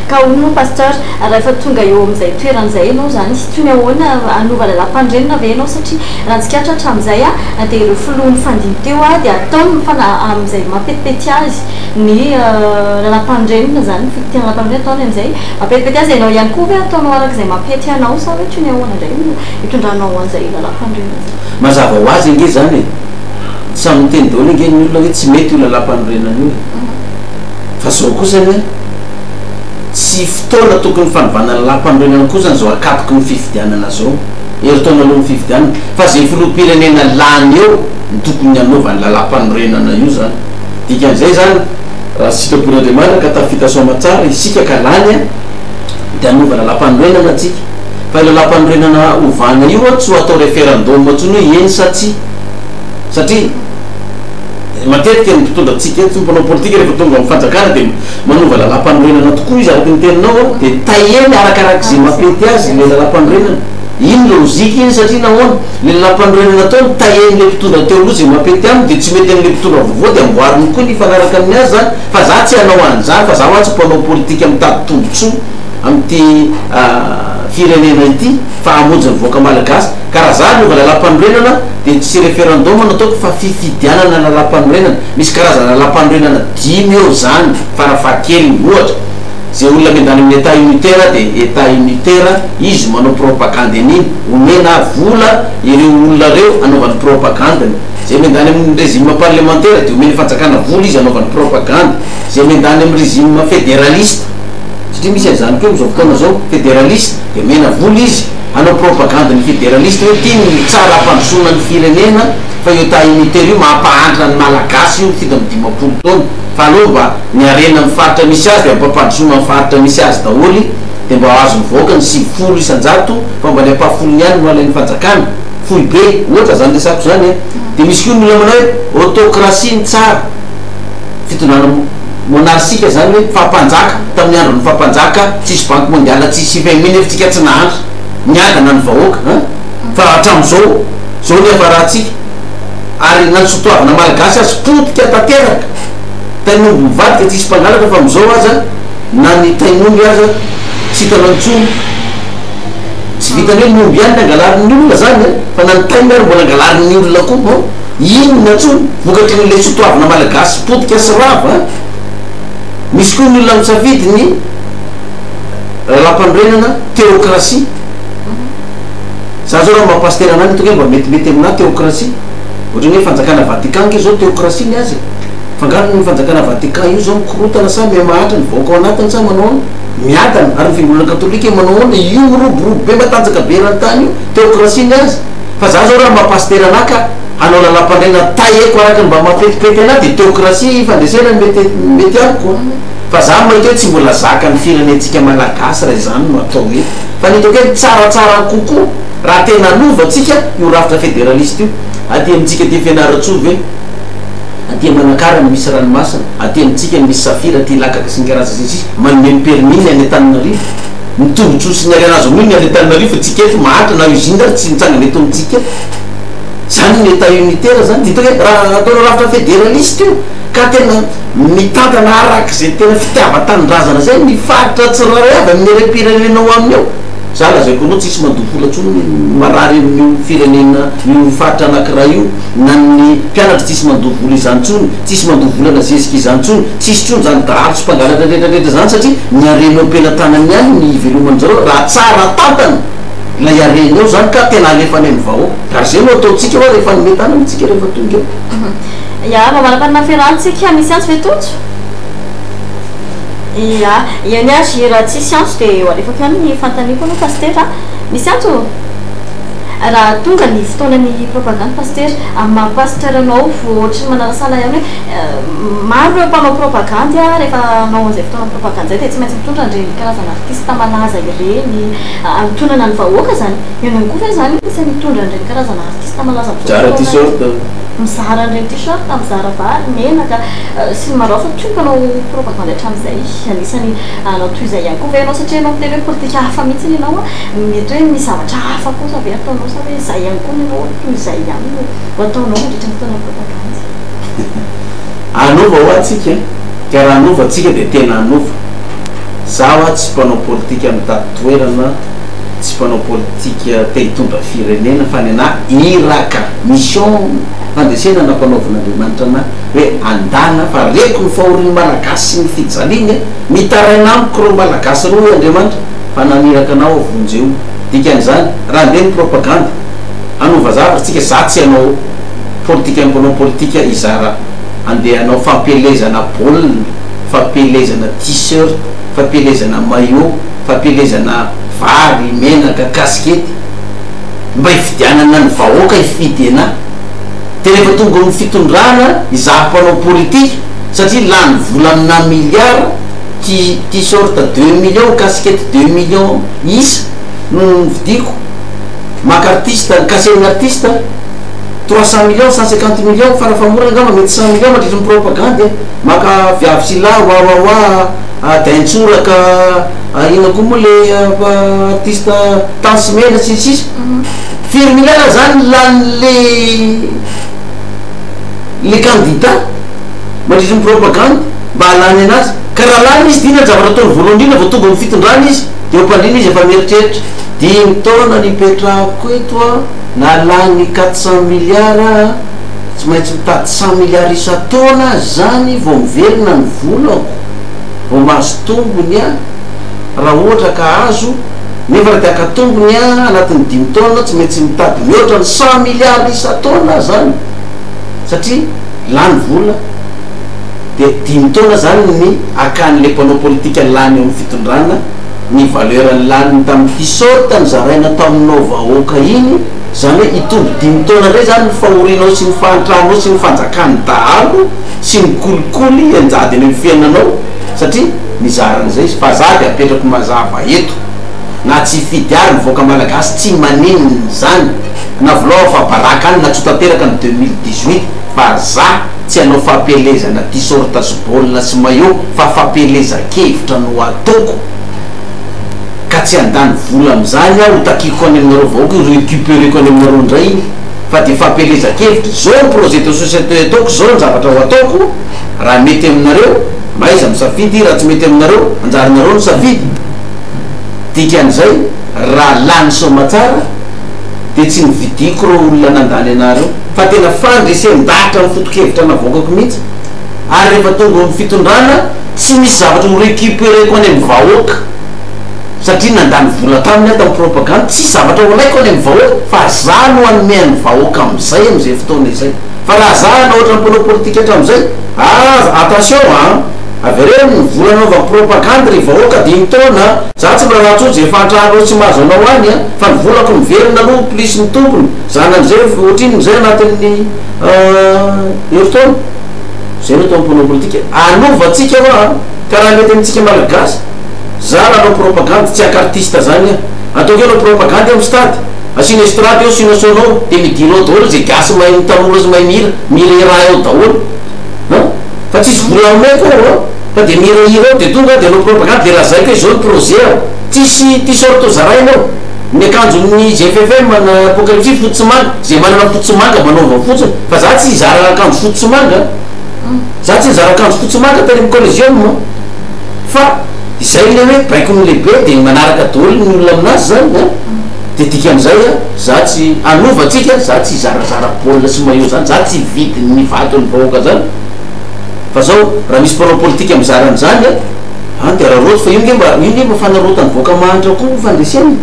S1: ka hono pasteur rehefa tonga eo amin'izay toeran'izay ianao zany sy toy ny ahoana anova lalam-pandrenina ve ianao satria raha ntsikaritra hatramin'izay dia ireo filohan'ny fandiny teo dia ataony amin'izay mapetipety azy ny lalam-pandrenina zany fikitiana lalam-pandrenina ataony amin'izay mapetipety azy ianao ihany koa ve ataonao arak'izay mapety anao sa hoe toy ny ahoana indray hitondranao an'izay lalam-pandrenina
S2: mazava ho azy ange zany samy miteny daholo ange ny olona hoe tsy mety io lalam-pandrenana io fa zao kosa ny tsy fotoana tokony fanovana lalam-pandrenana kosa zao akatoky ny fifidianana zao eritaona aloha ny fifidianana fa zay filoham-pirenena lany eo ny tokony anaovany lalam-panorenana io zany dikan'izay zany raha sitrapon'Andriamanitra ka tafita soama tsara isika ka lany dia anova lalam-panorenana atsika fa lalam-panorenana ovana io tsy ho atao référendum atsony hoe eny sa tsy satria matetika ny mpitondra atsika tsy mpanao politika rehefa tonga amin'ny fanjakana dia manova lalam-panorenana tokoa izy araky ny teninao dia taeny arakarak'izay mapety azy le lalam-panorenana iny lozika iny satria nahoana le lalam-panorenana ataony taeny le mpitondra teo aloha zay mapety aminy dia tsy mety amin'le mpitondra vaovao dia amboariny koa ny fanaraka amin'ny azy zany fa za tsy hanao an'izany fa za ho atsy mpanao politika mitady tombotsoa amin'ity firenena ity fa hamonjy ny voaka malagasy ka raha za nova lalam-panorenana dia tsy référendum nataoko fa fifidianana lalam-panorenana misy karazana lalam-panorenana 5 eo zany farafahakeliny ohatra zay olona mindany amin'ny état unitaire dia état unitaire izy manao propagande an'iny omena vola ireo olona reo anaovany propagande zay mindany amin'ny régime parlementaire dia omeny fanjakana vola izy anaovany propagande zay mindany amin'ny régime fédéraliste satria misy azany keo zao fotoana zao fédéraliste de mena vola izy anao propagande ny fédéraliste hoe tia ny tsara ampandrosoana ny firenena fa io ta unitaire io mampahantra ny malagasy io fito amby 10 taona fa aloha ny arena amin'ny faritra misy azy de ampampandrosoana amin'ny faritra misy azy daholy de mba azo mivoaka ny 90 isan-jato fa mba ny ampafolony ihany no alain'ny fanjakana fohy be ohatra zany resako zany de misy koa ny olona manao hoe autocratie ny tsara fitondrana monarchika zany hoe fampanjaka tamin'ny andro ny fampanjaka tsisy banque mondiale tsisy 20 000 efitsika tsy nahandro niadana ny vahoaka fa hatram'izao zao ny afarahantsika ary nany sotoavana malagasy azy potika tanteraka tainomby mivadika tsisy mpangalatra fa am'izao aza na ny tainomby aza tsy hitanao ntsony tsy vitany hoe nomby ihany nangalarin'ny olona zany fa na ny tainy ary mbola angalarin'ny olona koa inona ntsony vokatry n'le sotoavana malagasy potika sy rava misy koa ny olona misafidy ny lampandrenana théocratie za zao raha mahapastera anany tonga mba metimety amina théocratie ohatrany hoe fanjakana vatican ke zao théocratie ny azy fangarony ny fanjakana vatican io zao mikorotana sa mihamahatra ny vaoka ao anatiny sa manao miadana ary ny fiangonana katolika manao ona io miroborobo be matanjaka be rantany io théocratie ny azy fa za zao raha mahapastera anaka hanao lalam-pandrena taeko araka mba mapetipety ana de théocratie fandresena mety ako fa za mahita hoe tsy mbola zaka ny firenentsika malagasy raha izany no atao hoe fa ny toke tsaratsara kokoa raha tena lovatsika io rafitra fédéraliste io aty amintsika ty fianarantsovy hoe aty manakarany misy ranomasina aty amintsika misy safira ty lakaka sy ny karaza zay manome ny permis any Antananarivo mitombotrosy ny ary anazy moa ny any Antananarivo fa tsika eto mahatra na usine tsy mitsangana eto amintsika zany ny état unitaire zany dito hoe raha ataonao rafitra fédéraliste io ka tena mitantana araka zay tena fitiava-tanindrazana zay mifaritra tsirairay avy amin'ny repirenenao aminy ao za lazaiko anao tsisy mandovola ntsony marary io firenena io faritra anankiray io na ny mpianatra tsisy mandovola izany ntsony tsisy mandovola na zezika izany ntsony tsisy ntsony zany dahalo sy mpangalatra rehetrarehetra zany satria ny arena am-penatanany ihany ny iveloman'zareo raha tsara tantana la iarena eo zany ka tena alefa ny vahoaka ary zay no ataotsika hoa rehefa nymetana amitsika rehefa tonga eo
S1: ya mamanapanina fiarantsika misy antsy vetotso ya iany azy raha tsisy antso de alefa ihany ny fantaniko anao pasteur misy antso raha tonga ny fotoanany propagande pasteur mampasteur anao vohatry ny manarasala ihany hoe maro ireo mpanao propagande rehefa anao zay fotoana propagande zay de tsy maintsy mitondra ndreny karazana artiste malaza ireny mitonana ny vahoaka zany ianao koa fa zany misy mitondra ndreny karazana artiste malaza
S2: tsara t-shirt
S1: mizara ndreny t-shirt mizara vary menaka sy ny maro fa tionkanao propagande hatramin'izay anisany anao toy izay ihany koa ve anao satria anao miteny hoe politika hafa mihitsy ianao mety hoe misy zavatra hafa koa sa ve ataonao sa hoe zay ihany koa anao toy izay ihany no ataonao mandritra fotoana propagande
S2: anova ho atsika ka raha anova atsika de tena anova zaho tsy mpanao politika amin'ny tatoerana tsy mpanao politika te hitondra firenena fa ny ana iraka mission fandresena na mpanaovan'andriamanitra ana hoe andana fa reko ny fahoriny malagasy sy ny fijaliany mitaraina amiko reo malagasy reo hoe andriamanitra fa naniraka anao avonjeo dikan'izany raha ndeha ny propagande anova zavatra tsika za tsy anao politika mpanao politika izara andeha anao fampelezana baolina fampelezana t-shirt fampelezana maillot fampelezana vary menaka kaskety mba hifidianana ny vahoaka hifidy ana de rehefa tonga ny fitondrana izaho mpanao politika satria lany vola amina milliard t-shirt 2 millions kaskety 2 millions isa no vidiko maka artiste kaseny artiste 300 millions 150 millions farafamorana ngamba mety 100 millions matritry ny propagande maka viavy sy la wawawa daintsoraka ina koa moa le artiste tansimena sisisy firy milliard zany le candidat matritry ny propagande mba halany anazy ka raha lany izy dina zavatra ataony voalohany indrindra vao tonga amin'ny fitondrana izy de ompandrina izy efa mieritreritra 10 taona nipetrako eto na lany 400 milliards tsy maintsy mitady 100 milliards isa-taona zany vao miverina ny volako vao mahazo tombony raha ohatra ka azo nefa raha tiaka tombony anatin'ny 5 taona tsy maintsy mitady mihoatra ny 100 milliards isa-taona zany satria lany vola dia 5 taona zany ny akan'le mpanao politika lany amin'ny fitondrana ny valeur lany tamin'ity sorta ny zaraina taminao vahoaka iny zany hoe itombo 5 taona ray zany ny fahorinao sy ny fahantrahanao sy ny fanjakany dahalo sy ny kolikoly anjady any amin'ny fiainanao satria mizaran'izay fa zady apetrako mazava eto na tsy fidiary mivoaka malagasy tsy manininy zany na volao fa baraka any natsotateraka ny 2018 fa za tsy anao fampelezana ty sorta sy baolina sy maillot fa fampelezan-kevitra no ataoko ka tsy andany vola am'izany aho takiko any aminareo vahoaka récupéreko any aminareo ndray fa de fampelezan-kevitra zao ny projet de société ataoko zao ny zavatra ho ataoko raha mety aminareo maiza misafidy raha tsy mety aminareo anjarinareo ny safidy dikan'izay raha lany soma tsara de tsy nividiko ro olona nandany anareo fa tena fandresen-dahatra ny foto-kevitra navoakako mihitsy ary rehefa tonga amin'ny fitondrana tsy misy zavatra ho récupéreko any amin'ny vahoaka satria nandany vola taminy ato amin'ny propagande tsy zavatra ho alaiko any amin'ny vahoaka fa za no anomeany vahoaka am'izay fotoana izay fa raha za na ohatra ny mpanao politika etra am'izay attention avere ny vola anaovako propagande ry vahoaka 5 taona za tsy miraha tsotsy efa antrahanao tsy mahazo anao any fa ny volako miverina aloha plus ny tompony zany am'izay ohatriny mizay anatin'ny eritaona zay no atao mpanao politika anovatsika fa karaha mety amitsika malagasy za raha anao propagande tsy akartiste zany ataoko anao propagande amin'ny stade asina estrade eo sinasonao de midinao daholo zay gasy mahay mitanora zy mahay mira raha eo daholo fa tsisy vola amay koa fa de mihirahira ao de tonga de anao propagande de raha zay koe zao ny projet ao tsisy ty sorto zarainao ny akanjon'ny GFFM na apocalypse fotsy manga zay manana fotsy manga manaova fotsiny fa za tsy hizara akanjo fotsy manga za tsy hizara akanjo fotsy manga tany amin'ny collégium fa izay le hoe baiko ny lehibe de manaraka daholo ny olona aminazy zany de dikan'izay za tsy anovatsika za tsy hizarazara baolina sy maillot zany za tsy vidy ny vato ny vahoaka zany fa zao raha misy mpanao politika mizara an'izany de raha roty fa io nge mba fanarotany voaka mahantra koa fandreseny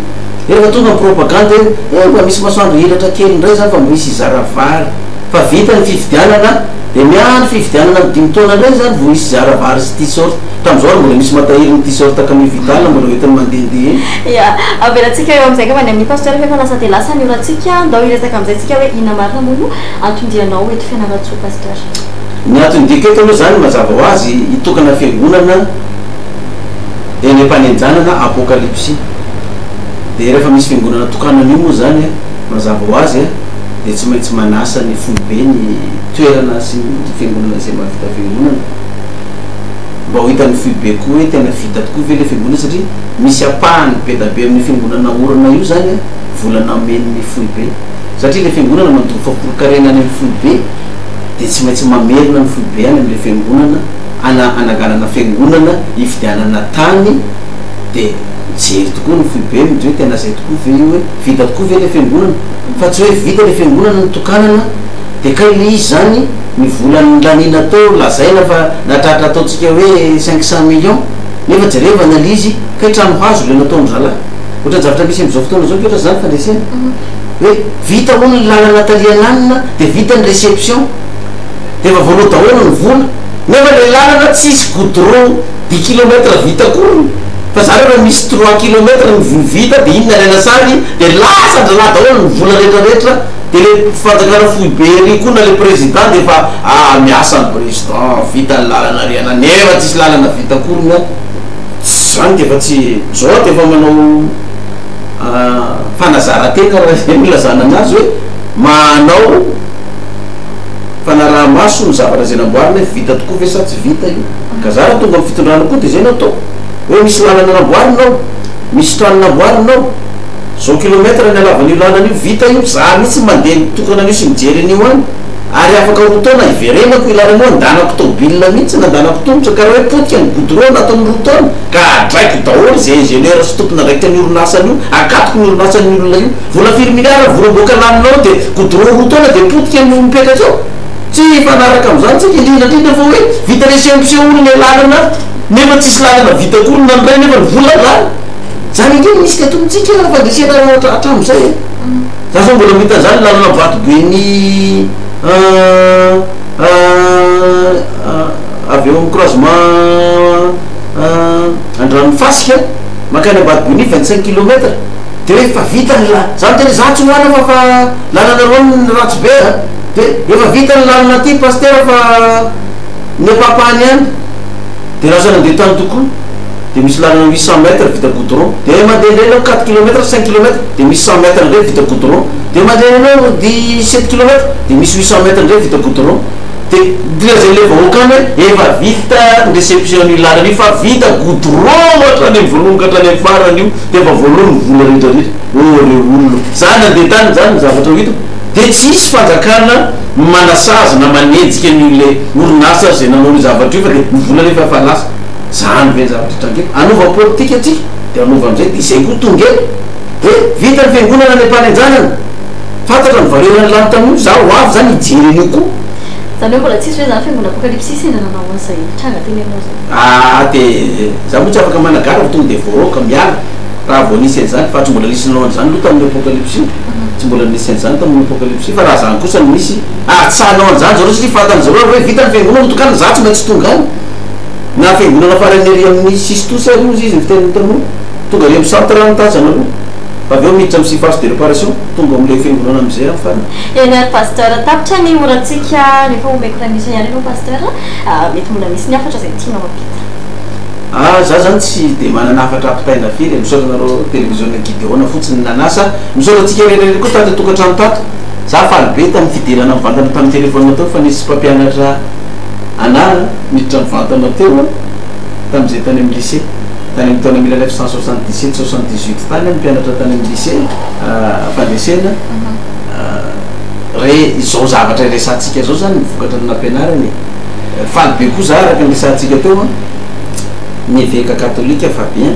S2: rehefa tonga ny propagande mba misy masoandro hiratra kely indray zany fa misy izara vary fa vita ny fividianana de miandro fividianana ny 5 taona indray zany vo misy zara vary sy t-shirt tam'izao ary mbola misy matahiry ny t-shirt kamividala mbola hoetiny mandehandeha
S1: ya avelatsika eo am'izay ka many amin'ny pasteur efa lasa de lasa ny oratsika ndao iresaka am'izay tsika hoe ina marina mono antondianao eto fianaratsoa pasteur
S2: ny atondika eto aloha zany mazava ho azy hitokana fiangonana eny ampanenjanana apocalypse de rehefa misy fiangonana tokanana io moa zany mazava ho azy de tsy maintsy manasa ny foibe ny toerana sy ny fiangonana zay mahavita fiangonana mba ho hitan'ny foibe koa hoe tena vita tokoa ve le fiangonana satria misy apahany be da be amin'ny fiangonana orana io zany volana amen'ny foibe satria le fiangonana mandovo famporokarena any amin'ny foibe de tsy maintsy mamerina ny foibe any am'le fiangonana anaganana fiangonana ifidianana tany de jery tokoa ny foibe mity hoe tena zay tokoa ve io hoe vita tokoa ve le fiangonana fa tsy hoe vita le fiangonana ny tokanana de kay le izy zany ny volany lanina tao lazaina fa natratra ataotsika hoe 500 millions nefa jereva nale izy kay trano hazo le nataony zalahy ohatra zavatra misy am'izao fotoana zao ohatra zany fandresena hoe vita ho ny lalana taliananina de vita ny réception de efa voaloha daholo ny vola nefa le lalana tsisy goudron 10 kilomètres vita koa fa za rehefa misy 3 kilomètres ny vita de iny nalaina sary de lasa ndrala daholo ny vola rehetrarehetra de le fanjakana foibe ry koa na le président de efa miasa ny président vita ny lalana riana nefa tsisy lalana vita korony zany de efa tsy zao de efa manao fanazara-tena raha zay milazana anazy hoe manao fanaraha maso ny zavatra zay namboarina vita tokoa ve sa tsy vita io ka za raha tonga amin'ny fitondrana koa de zay no atao hoe misy lalana namboarinao misy trano namboarinao zao kilomètre ny alavan'io lalana io vita io za mihitsy mandeha tokana an'io sy mijery an'io any ary afaka rotaona iverenako ilalana io andanako tobile mihitsy nandanako tongotra karaha hoe potika ny goudron nataon'ny rotaona ka adraiky daholo zay ingénieur sy tompona raiky ny orinasany io akatoko ny orinasany olona io vola 4 milliards volamboaka laninao de goudron rotaona de potika ny mipetatra ao tsy fanaraka am'izany tsika indrindrandrindra fa hoe vita réception olona lalana nefa tsisy lalana vita korona nray nefa ny vola lana zany indreny misy katomitsika fandresena hatram'izay za zao mbola mita zany lalana vato be ny avy avy eo croisement Andranomifasika makany Ambatobonia 25 km de hoe efa vita ny lalana zany tena za tsy hoana fa lalana roa ratsy be de efa vita ny lalana aty pasteur fa ny apapahany any de lasa nandeha tany tokoa de misy lalana 800 mètres vita goudron de mandeha 4 km 5 km de misy 100 mètres ndray vita goudron de mandeha 17 km de misy 800 mètres ndray vita goudron de zay le vahoakany efa vita réception io lalana io fa vita goudron hatrany voalohany ka hatrany farany io de efa voalohany vola rehetrarehetra re olona zany nandeha tany zany zavatra hito de tsisy fanjakana manasazy na manejika an'ile orinasa zay nanao ny zavatra io fa de mivola rehefa efa lasa zany ve zavatra trangeto anova politika atsika de anova amizay de izay koa tonga de vita ny fiangonana ny ampanenjanana fantatra ny valeur ny lany tamio za ho avy zany ijery an'io koa
S1: zany hoe mbola tsisy hoe zany fiangonana apocalypsis ena nanao an'izay tranga teny aminao zay
S2: de za moa tsy afaka managara fa tonga de voaroka miala raha vao nisy an'izany fa tsy mbola nisinao an'izany aloha tamin'ny apocalypsis tsy mbola nisy an'izany tamin'ny apocalypsis fa raha zany kosa misy atsanao an'izany zareo tsy fantany zareo hoe vita ny fiangonana tokana za tsy maintsy tonga any na fiangonana farany ery amin'ny sistosy aloha izy ny fiteniny tanoa tonga ry amin'ny centre notazana aloha fa avy eo miditra amin'ny surface de réparation tonga am'le fiangonana am'izay amin'ny farany
S1: eny ary pasteur tapitra ny orantsika rehefa omeko raha misy ihany ianao pasteur mety mbola misy ny afatra zay tianao ampita
S2: za zany tsy de manana afatra ampitaina firy misaoranareo télévision Gideon fotsiny nanasa misaorantsika rehetrarehetra koa tady tokantrano tato za faly be tamin'ny fidirana mivantana tamin'ny téléphone teo fa nisy mpampianatra ana miditra mivantana teo tamin'izay tany amin'ny lycée tany amin'ny taona 1977 78 tany mpianatra tany amin'ny lycée fandresena re izao zavatra resantsika zao zany mivokatra ny nampianarany faly be koa za araka ny resantsika teo ny évêque catholique Fabien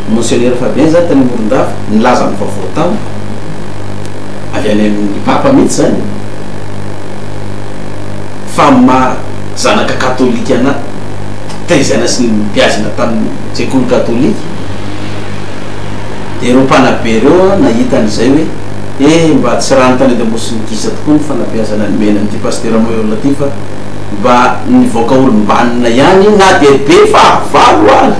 S2: monseigneur Fabien zany tany Morondava nilaza ny vaovao tao avy any amin'ny papa mihitsy zany fa ma zanaka katolika ana taizana sy mpiazina tamin'ny sekoly katolika de reo mpanabe reo nahita an'izay hoe mba tsy raha nytany de mbosy nikisa tokoa ny fanabeazana ny mena n'ity pasteur moa olona ty fa mba nivoaka olombanina ihany na de be fahavalo azy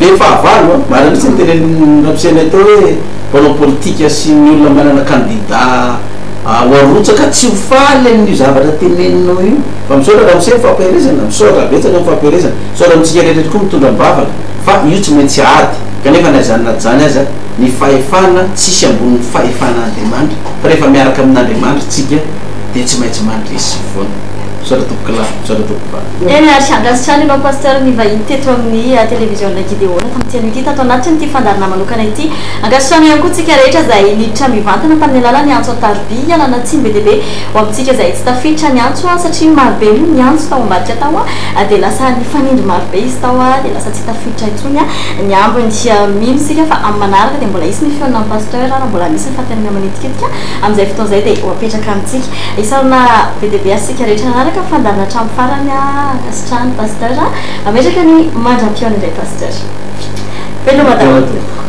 S2: be fahavalo marina mitsy ny teneny rampisainay tao hoe mpanao politika sy ny olona manana candidat hoarotsaka tsy ho faly amin'io zavatra teneninao io fa misaotra raha misay fampiarezana misaotra betsaka ny fampiarezana misaotra amitsika rehetra koa mitondra mibavaka fa io tsy maintsy ady kanefa na zany na zany aza ny fahefana tsisy ambony fahefana Andriamanitra fa rehefa miaraka amin'Andriamanitra tsika de tsy maintsy mandresy foana misaotra tompokala misaotra tompokala
S1: eny ary angasitra any ianao pasteur ny vahiny teto amin'ny télévision Gideon tamin'ity ity tato anatiny ity fandarana manokana ity angasitra ihany koa tsika rehetra zay niditra mivantana tamin'ny alala ny antso atarby ialana tsiny be deabe ho amintsika zay tsy tafiditra ny antso satria marobe ny antso tao ambadika tao de lasa nifanindry marobe izy tao de lasa tsy tafiditra intsony ny ambony dia mino sika fa amin'ny manaraka de mbola isy ny fiona amin'ny pasteur raha mbola misy ny fatenana manitikitika amin'izay fotoan'izay de ho apetraka amintsika isarona be deabe asika rehetra nanaraka fandarana hatramin'ny farany akasitrahany pasteur ametraka ny mandram-piona indray pasteur veloma daholo